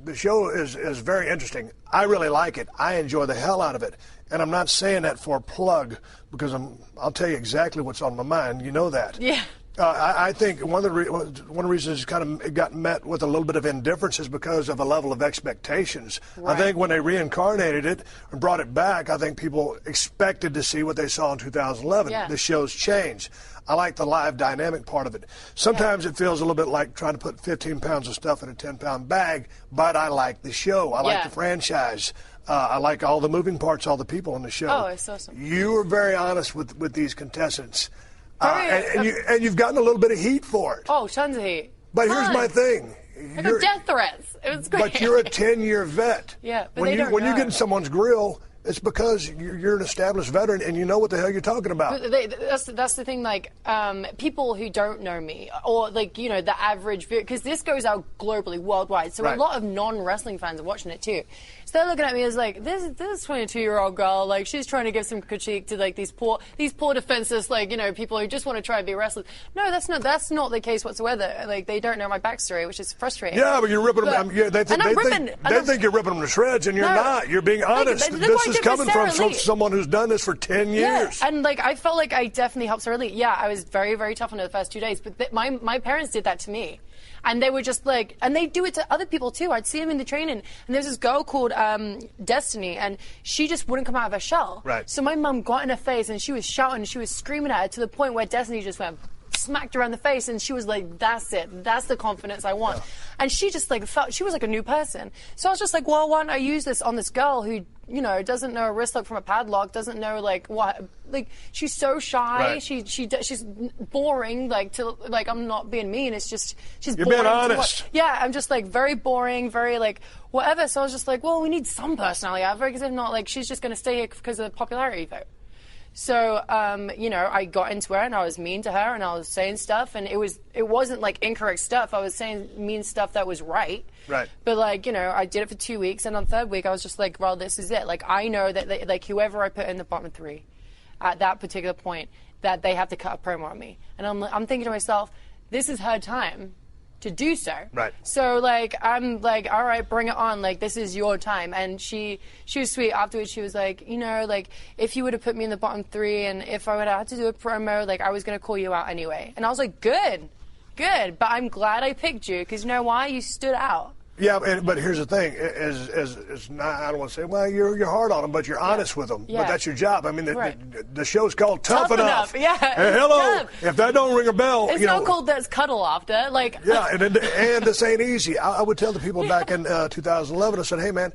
the show is very interesting. I really like it. I enjoy the hell out of it, and I'm not saying that for a plug because I'll tell you exactly what's on my mind. You know that. Yeah. I think one of the reasons it got met with a little bit of indifference is because of a level of expectations. Right. I think when they reincarnated it and brought it back, I think people expected to see what they saw in 2011. Yeah. The show's changed. I like the live dynamic part of it. Sometimes it feels a little bit like trying to put 15 pounds of stuff in a 10-pound bag, but I like the show. I like the franchise. I like all the moving parts, all the people on the show. Oh, it's awesome. You were very honest with these contestants. And you've gotten a little bit of heat for it. Oh, tons of heat. But here's my thing. I got death threats. It was great. But you're a 10-year vet. Yeah, but when you get in someone's grill, it's because you're an established veteran and you know what the hell you're talking about. That's the thing. People who don't know me, or the average viewer, because this goes out globally, worldwide. So a lot of non-wrestling fans are watching it too. So they're looking at me as like, this is 22-year-old girl, like she's trying to give some critique to like these poor defenseless, like, you know, people who just want to try and be wrestlers. No, that's not the case whatsoever. Like, they don't know my backstory, which is frustrating. Yeah, but you're ripping them. They think you're ripping them to shreds, and you're not. You're being honest. This is coming from someone who's done this for 10 years. Yeah, and like I felt like I definitely helped Sarah Lee. Yeah, I was very, very tough on her the first 2 days, but my parents did that to me. And they were just like, and they do it to other people too. I'd see them in the training, and there's this girl called Destiny, and she just wouldn't come out of her shell. Right. So my mum got in her face, and she was shouting, she was screaming at her to the point where Destiny just went, smacked her around the face, and she was like, that's it. That's the confidence I want. Yeah. And she just like felt, she was like a new person. So I was just like, well, why don't I use this on this girl who, you know, doesn't know a wrist lock from a padlock, doesn't know like what, like she's so shy, right. She's boring, like to like I'm not being mean, it's just she's You're boring. Being honest. Yeah, I'm just like very boring, very like whatever. So I was just like, well, we need some personality out of her, because if not, like she's just going to stay here because of the popularity vote. So, you know, I got into her and I was mean to her and I was saying stuff, and it wasn't like incorrect stuff. I was saying mean stuff that was right. Right. But like, you know, I did it for 2 weeks, and on the third week I was just like, well, this is it. Like, I know that like whoever I put in the bottom three at that particular point, that they have to cut a promo on me. And I'm thinking to myself, this is her time to do so. Right. So like I'm like, all right, bring it on. Like, this is your time. And she was sweet. Afterwards, she was like, you know, like if you would have put me in the bottom three, and if I would have had to do a promo, like I was gonna call you out anyway. And I was like, good. But I'm glad I picked you, because you know why? You stood out. Yeah, but here's the thing: is not, I don't want to say, well, you're hard on them, but you're honest with them. Yeah. But that's your job. I mean, the show's called Tough Enough. Yeah. And hello, if that don't ring a bell, it's not called That's Cuddle After. Like. Yeah, and this ain't easy. I would tell the people back in 2011. I said, hey man,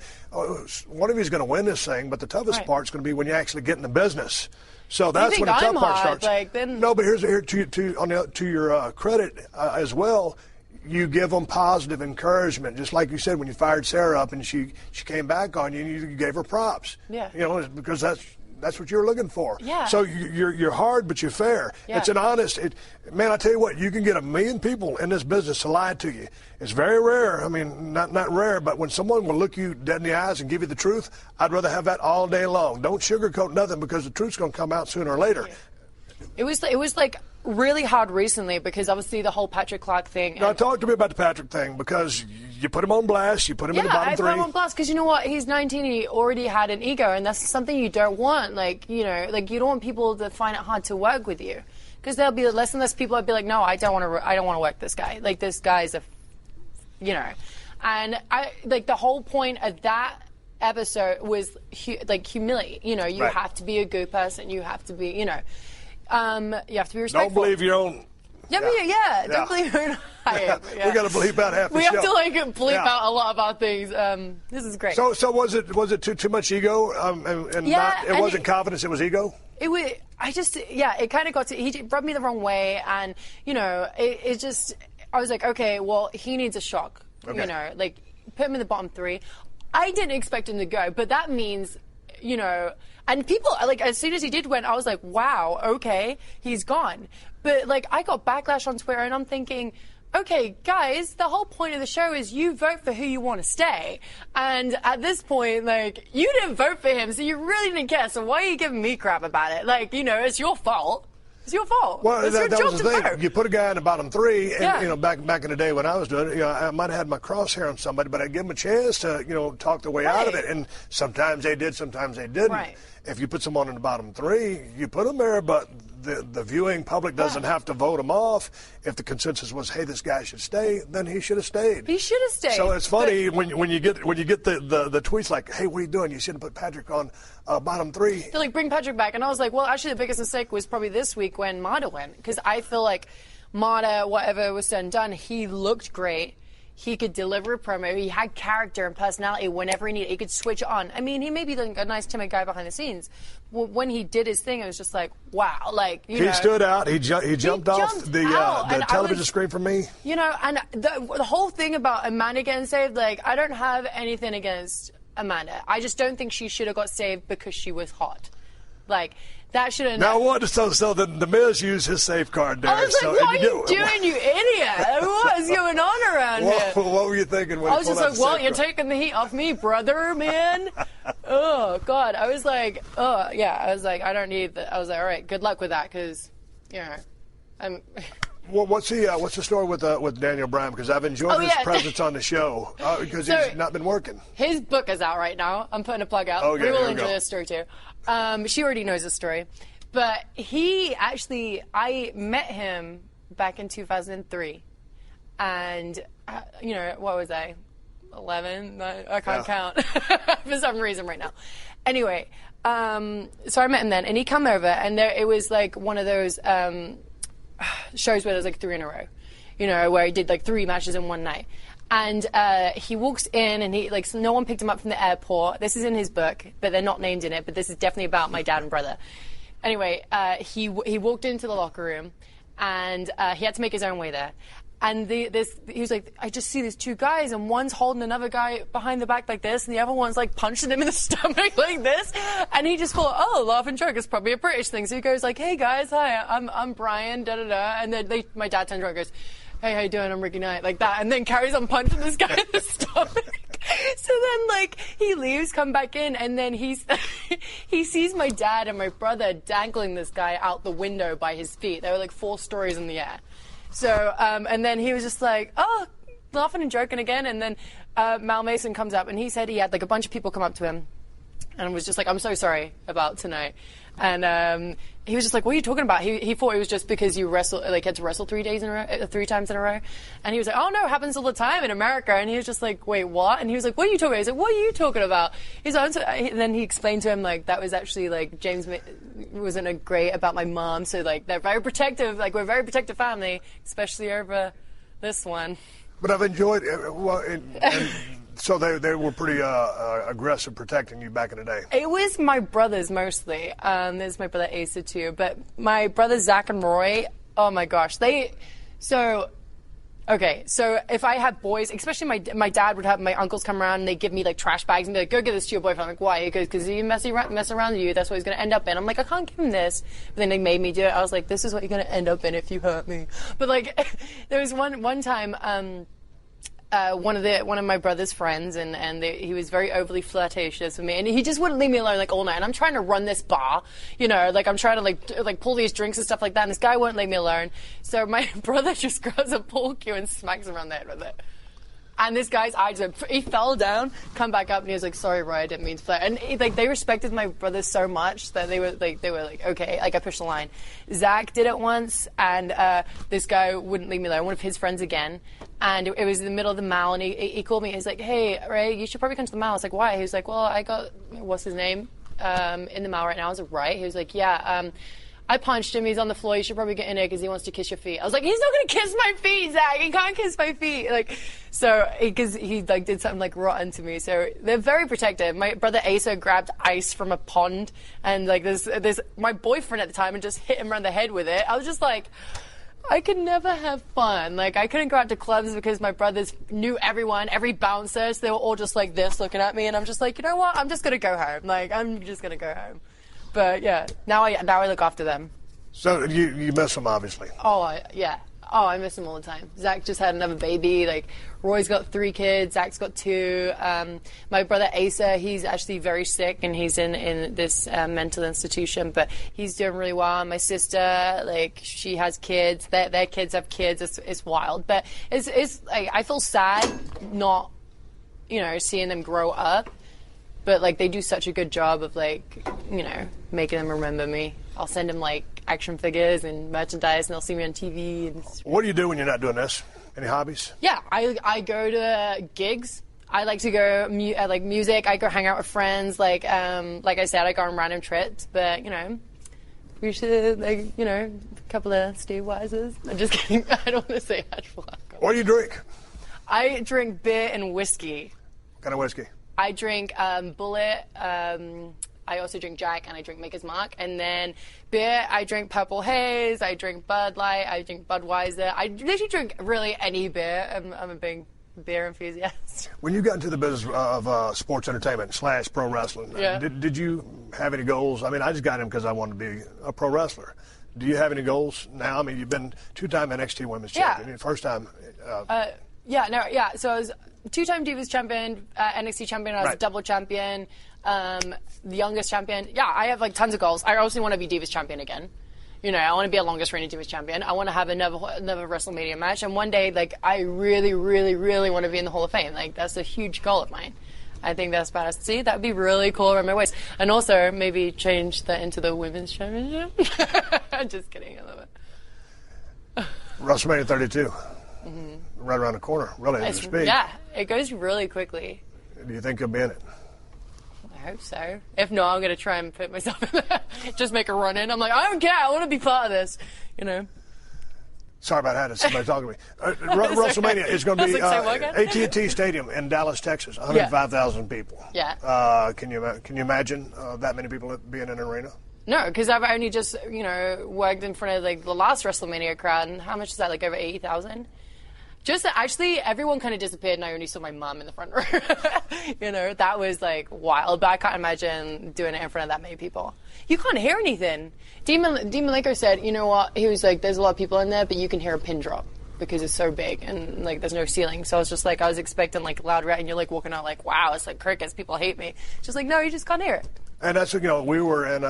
one of you is going to win this thing, but the toughest part's going to be when you actually get in the business. So that's when the tough part starts. Like, then... No, but to your credit as well. You give them positive encouragement, just like you said when you fired Sarah up and she came back on you, and you gave her props. Yeah. You know, because that's what you're looking for. Yeah. So you're hard, but you're fair. Yeah. It's an honest. Man, I tell you what, you can get 1 million people in this business to lie to you. It's very rare. I mean, not rare, but when someone will look you dead in the eyes and give you the truth, I'd rather have that all day long. Don't sugarcoat nothing, because the truth's going to come out sooner or later. Yeah. It was like really hard recently, because obviously the whole Patrick Clark thing. Now, talk to me about the Patrick thing, because you put him on blast, you put him in the bottom three. Yeah, I put him on blast because you know what? He's 19 and he already had an ego, and that's something you don't want. Like, you know, like you don't want people to find it hard to work with you, because there'll be less and less people that'll be like, no, I don't want to work this guy. Like, this guy's you know. And I like the whole point of that episode was like humility. You know, you have to be a good person. You have to be, you know. You have to be respectful. Don't believe your own. Don't believe your own. We got to bleep out half the show. We have to like bleep out a lot of our things. This is great. So was it too much ego? It wasn't confidence. It was ego. It was. It kind of got to. He rubbed me the wrong way, and you know, it just. I was like, okay, well, he needs a shock. Okay. You know, like put him in the bottom three. I didn't expect him to go, but that means, you know. And people, like, as soon as he did win, I was like, wow, okay, he's gone. But, like, I got backlash on Twitter, and I'm thinking, okay, guys, the whole point of the show is you vote for who you want to stay. And at this point, like, you didn't vote for him, so you really didn't care. So why are you giving me crap about it? Like, you know, it's your fault. It's your fault. Well, it's that was the thing. Vote. You put a guy in the bottom three, and you know, back in the day when I was doing it, you know, I might have had my crosshair on somebody, but I'd give them a chance to, you know, talk their way out of it. And sometimes they did, sometimes they didn't. Right. If you put someone in the bottom three, you put them there, but the viewing public doesn't have to vote him off. If the consensus was, hey, this guy should stay, then he should have stayed. He should have stayed. So it's funny when you get the tweets like, hey, what are you doing? You shouldn't put Patrick on bottom three. They're like, bring Patrick back. And I was like, well, actually, the biggest mistake was probably this week when Marta went. Because I feel like Marta, whatever was said and done, he looked great. He could deliver a promo. He had character and personality whenever he needed. He could switch it on. I mean, he may be like a nice, timid guy behind the scenes. When he did his thing, it was just like, wow. Like, you know. He stood out. He jumped off the television screen for me. You know, and the whole thing about Amanda getting saved, like, I don't have anything against Amanda. I just don't think she should have got saved because she was hot. Like, that should have. Now what? So the Miz used his safeguard there. I was like, what are you doing, you idiot? What is going on around here? What were you thinking when I was just like, well, you're taking the heat off me, brother, man. Oh, God. I was like, oh, yeah. I was like, I don't need that. I was like, all right, good luck with that, because, you know, I'm... Well, what's the story with Daniel Bryan? Because I've enjoyed his presence on the show because he's not been working. His book is out right now. I'm putting a plug out. Okay, we will enjoy this story too. She already knows the story, but I met him back in 2003, and you know, what was I? 11? I can't count for some reason right now. Anyway, so I met him then, and he come over, and it was like one of those. Shows where there's like 3 in a row, you know, where he did like 3 matches in one night. And he walks in and he like, no one picked him up from the airport. This is in his book, but they're not named in it, but this is definitely about my dad and brother. Anyway, he walked into the locker room and he had to make his own way there. And he was like, I just see these 2 guys, and one's holding another guy behind the back like this, and the other one's like punching him in the stomach like this. And he just thought, oh, laugh and joke is probably a British thing. So he goes like, hey guys, hi, I'm Brian, da da da. And then my dad turns around and goes, hey, how you doing? I'm Ricky Knight, like that. And then carries on punching this guy in the stomach. So then, like, he leaves, come back in, and then he sees my dad and my brother dangling this guy out the window by his feet. They were like 4 stories in the air. So, and then he was just like, oh, laughing and joking again. And then Mal Mason comes up, and he said he had like a bunch of people come up to him and was just like, I'm so sorry about tonight. And he was just like, what are you talking about? He thought it was just because you had to wrestle 3 days in a row, 3 times in a row. And he was like, oh no, it happens all the time in America. And he was just like, wait, what? And he was like, what are you talking about? He's like, what are you talking about? He's like, and then he explained to him like that was actually like James wasn't great about my mom, so like they're very protective. Like we're a very protective family, especially over this one. But I've enjoyed and so they were pretty aggressive protecting you back in the day. It was my brothers mostly. There's my brother Asa too, but my brothers Zach and Roy. Oh my gosh, Okay, so if I had boys, especially my dad would have my uncles come around and they give me like trash bags and be like, go give this to your boyfriend. I'm like, why? He goes, because he mess around with you, that's what he's going to end up in. I'm like, I can't give him this. But then they made me do it. I was like, this is what you're going to end up in if you hurt me. But like, there was one time, one of my brother's friends, and he was very overly flirtatious with me, and he just wouldn't leave me alone like all night. And I'm trying to run this bar, you know, like I'm trying to like pull these drinks and stuff like that, and this guy won't leave me alone. So my brother just grabs a pool cue and smacks him around the head with it. And this guy's eyes, he fell down, come back up, and he was like, sorry, Roy, I didn't mean to flirt. And they respected my brothers so much that they were like, okay, like I pushed the line. Zach did it once, and this guy wouldn't leave me alone, one of his friends again. And it was in the middle of the mall, and he called me. He's like, hey, Ray, you should probably come to the mall. I was like, why? He was like, well, I got, what's his name, in the mall right now. I was like, right. He was like, yeah, I punched him. He's on the floor. You should probably get in there because he wants to kiss your feet. I was like, he's not going to kiss my feet, Zach. He can't kiss my feet. Like, so, because he like did something like rotten to me. So they're very protective. My brother Asa grabbed ice from a pond, and like there's my boyfriend at the time, and just hit him around the head with it. I was just like, I could never have fun. Like, I couldn't go out to clubs because my brothers knew everyone, every bouncer. So they were all just like this looking at me, and I'm just like, you know what? I'm just going to go home. Like, I'm just going to go home. But yeah, now I look after them. So you miss them, obviously. Yeah. Oh, I miss them all the time. Zach just had another baby. Like, Roy's got 3 kids. Zach's got 2. My brother Asa, he's actually very sick, and he's in this mental institution, but he's doing really well. My sister, like, she has kids. Their kids have kids. It's wild. But it's like, I feel sad not, you know, seeing them grow up. But, like, they do such a good job of, like, you know, making them remember me. I'll send them, like, action figures and merchandise, and they'll see me on TV. And what do you do when you're not doing this? Any hobbies? Yeah, I go to gigs. I like to go, like, music. I go hang out with friends. Like I said, I go on random trips. But, you know, we should, like, you know, a couple of Steve Weisers. I'm just kidding. I don't want to say actual alcohol. What do you drink? I drink beer and whiskey. What kind of whiskey? I drink Bullet, I also drink Jack, and I drink Maker's Mark. And then beer, I drink Purple Haze, I drink Bud Light, I drink Budweiser. I literally drink really any beer. I'm a big beer enthusiast. When you got into the business of sports entertainment / pro wrestling, yeah. Did you have any goals? I mean, I just got in because I wanted to be a pro wrestler. Do you have any goals now? I mean, you've been 2-time NXT Women's Champion, first time. So I was two-time Divas champion, NXT champion. I was double champion, the youngest champion. Yeah, I have like tons of goals. I also want to be Divas champion again. You know, I want to be a longest reigning Divas champion. I want to have another WrestleMania match, and one day, like, I really, really, really want to be in the Hall of Fame. Like, that's a huge goal of mine. I think that's badass. See, that'd be really cool around my waist, and also maybe change that into the women's championship. Just kidding, I love it. WrestleMania 32, right around the corner. Really, as we speak. Yeah, it goes really quickly. Do you think you'll be in it? I hope so. If not, I'm going to try and put myself in there. Just make a run in. I'm like, I don't care. I want to be part of this. You know. Sorry about that. It's somebody talking to me. WrestleMania is going to be AT&T Stadium in Dallas, Texas. 105,000 people. Yeah. Can you imagine that many people being in an arena? No, because I've only just, worked in front of, like, the last WrestleMania crowd. And how much is that? Like, over 80,000? Just actually, everyone kind of disappeared, and I only saw my mom in the front row. That was like wild. But I can't imagine doing it in front of that many people. You can't hear anything. Dean Malenko said, you know what? He was like, "There's a lot of people in there, but you can hear a pin drop because it's so big and like there's no ceiling." So I was just like, I was expecting like loud rat, and you're like walking out like, "Wow, it's like crickets. People hate me." Just like, no, you just can't hear it. And that's, we were in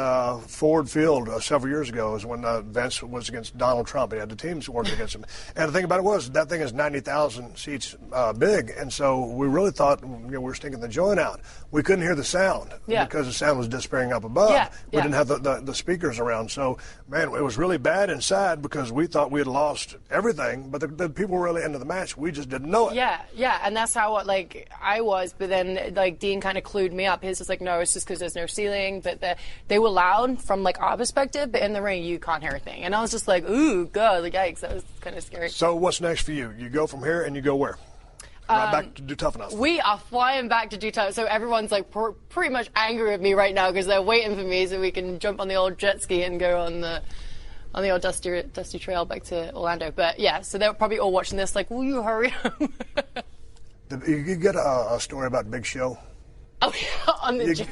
Ford Field several years ago is when Vince was against Donald Trump. He had the teams working against him. And the thing about it was that thing is 90,000 seats big. And so we really thought we were stinking the joint out. We couldn't hear the sound because the sound was disappearing up above. We didn't have the speakers around. So, man, it was really bad and sad because we thought we had lost everything. But the people were really into the match. We just didn't know it. Yeah. And that's how I was. But then Dean kind of clued me up. He's just like, no, it's just because there's no ceiling. But they were loud from like our perspective, but in the ring you can't hear a thing. And I was just like, ooh, God, like, yikes, that was kind of scary. So what's next for you? You go from here and you go where? Right back to do Tough Enough. We are flying back to do Tough. So everyone's like pretty much angry with me right now because they're waiting for me so we can jump on the old jet ski and go on the old dusty trail back to Orlando. But yeah, so they're probably all watching this like, will you hurry up? You get a story about Big Show? Oh, yeah, on the jet.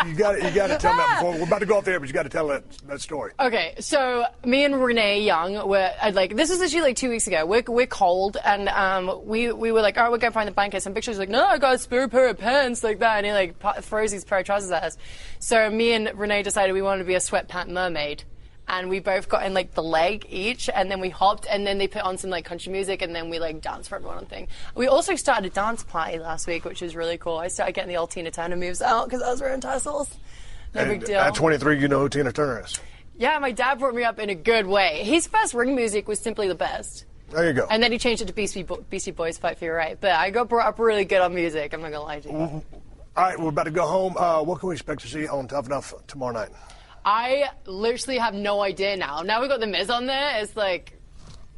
You got to tell that before. We're about to go off there, but you got to tell that story. Okay, so me and Renee Young were this was actually like 2 weeks ago. We're cold, and we were like, all right, we're going to find the blankets. And Big Show's like, no, I got a spare pair of pants like that, and he like throws these pair of trousers at us. So me and Renee decided we wanted to be a sweatpant mermaid. And we both got in like the leg each, and then we hopped, and then they put on some like country music, and then we like danced for everyone on thing. We also started a dance party last week, which was really cool. I started getting the old Tina Turner moves out because I was wearing tassels. No big deal. At 23, you know who Tina Turner is. Yeah, my dad brought me up in a good way. His first ring music was Simply the Best. There you go. And then he changed it to Beastie Boys Fight for Your Right. But I got brought up really good on music. I'm not gonna lie to you. All right, we're about to go home. What can we expect to see on Tough Enough tomorrow night? I literally have no idea now. Now we've got The Miz on there. It's like,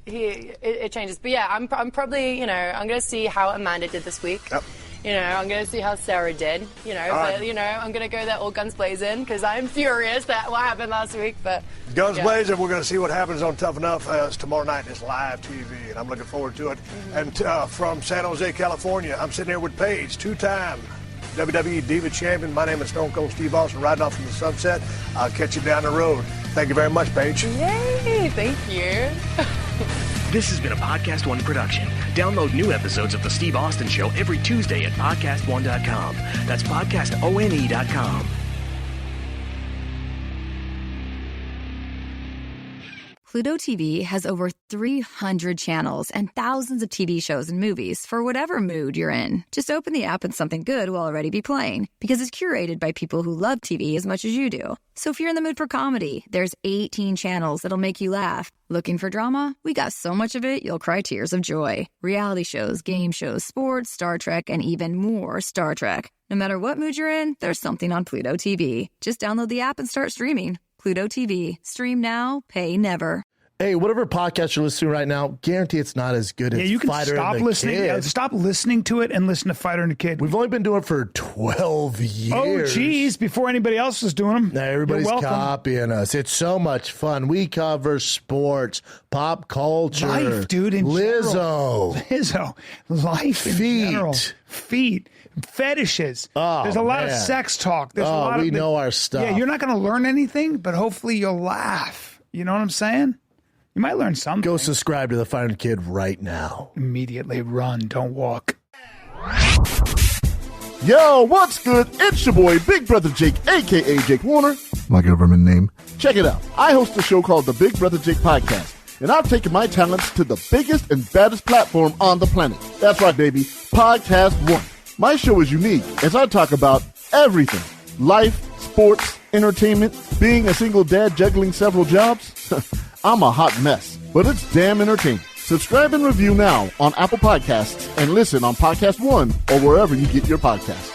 it changes. But yeah, I'm probably, I'm going to see how Amanda did this week. Yep. I'm going to see how Sarah did, but, I'm going to go there all guns blazing because I'm furious that what happened last week. But guns blazing, we're going to see what happens on Tough Enough tomorrow night. It's live TV, and I'm looking forward to it. And from San Jose, California, I'm sitting here with Paige, two-time WWE Diva Champion. My name is Stone Cold Steve Austin, riding off from the sunset. I'll catch you down the road. Thank you very much, Paige. Yay, thank you. This has been a Podcast One production. Download new episodes of The Steve Austin Show every Tuesday at PodcastOne.com. That's PodcastOne.com. Pluto TV has over 300 channels and thousands of TV shows and movies for whatever mood you're in. Just open the app and something good will already be playing because it's curated by people who love TV as much as you do. So if you're in the mood for comedy, there's 18 channels that'll make you laugh. Looking for drama? We got so much of it, you'll cry tears of joy. Reality shows, game shows, sports, Star Trek, and even more Star Trek. No matter what mood you're in, there's something on Pluto TV. Just download the app and start streaming. Pluto TV. Stream now, pay never. Hey, whatever podcast you're listening to right now, guarantee it's not as good as you can Fighter stop and the listening. Kid. Stop listening to it and listen to Fighter and the Kid. We've only been doing it for 12 years. Oh, geez, before anybody else was doing them. Now everybody's copying us. It's so much fun. We cover sports, pop culture, life, dude. In Lizzo, life in general, feet. Fetishes. There's a lot of sex talk. There's a lot we know our stuff. Yeah, you're not going to learn anything, but hopefully you'll laugh. You know what I'm saying? You might learn something. Go subscribe to The Fun Kid right now. Immediately run, don't walk. Yo, what's good? It's your boy, Big Brother Jake, a.k.a. Jake Warner. My government name. Check it out. I host a show called the Big Brother Jake Podcast, and I've taken my talents to the biggest and baddest platform on the planet. That's right, baby. PodcastOne. My show is unique as I talk about everything. Life, sports, entertainment, being a single dad juggling several jobs. I'm a hot mess, but it's damn entertaining. Subscribe and review now on Apple Podcasts and listen on PodcastOne or wherever you get your podcasts.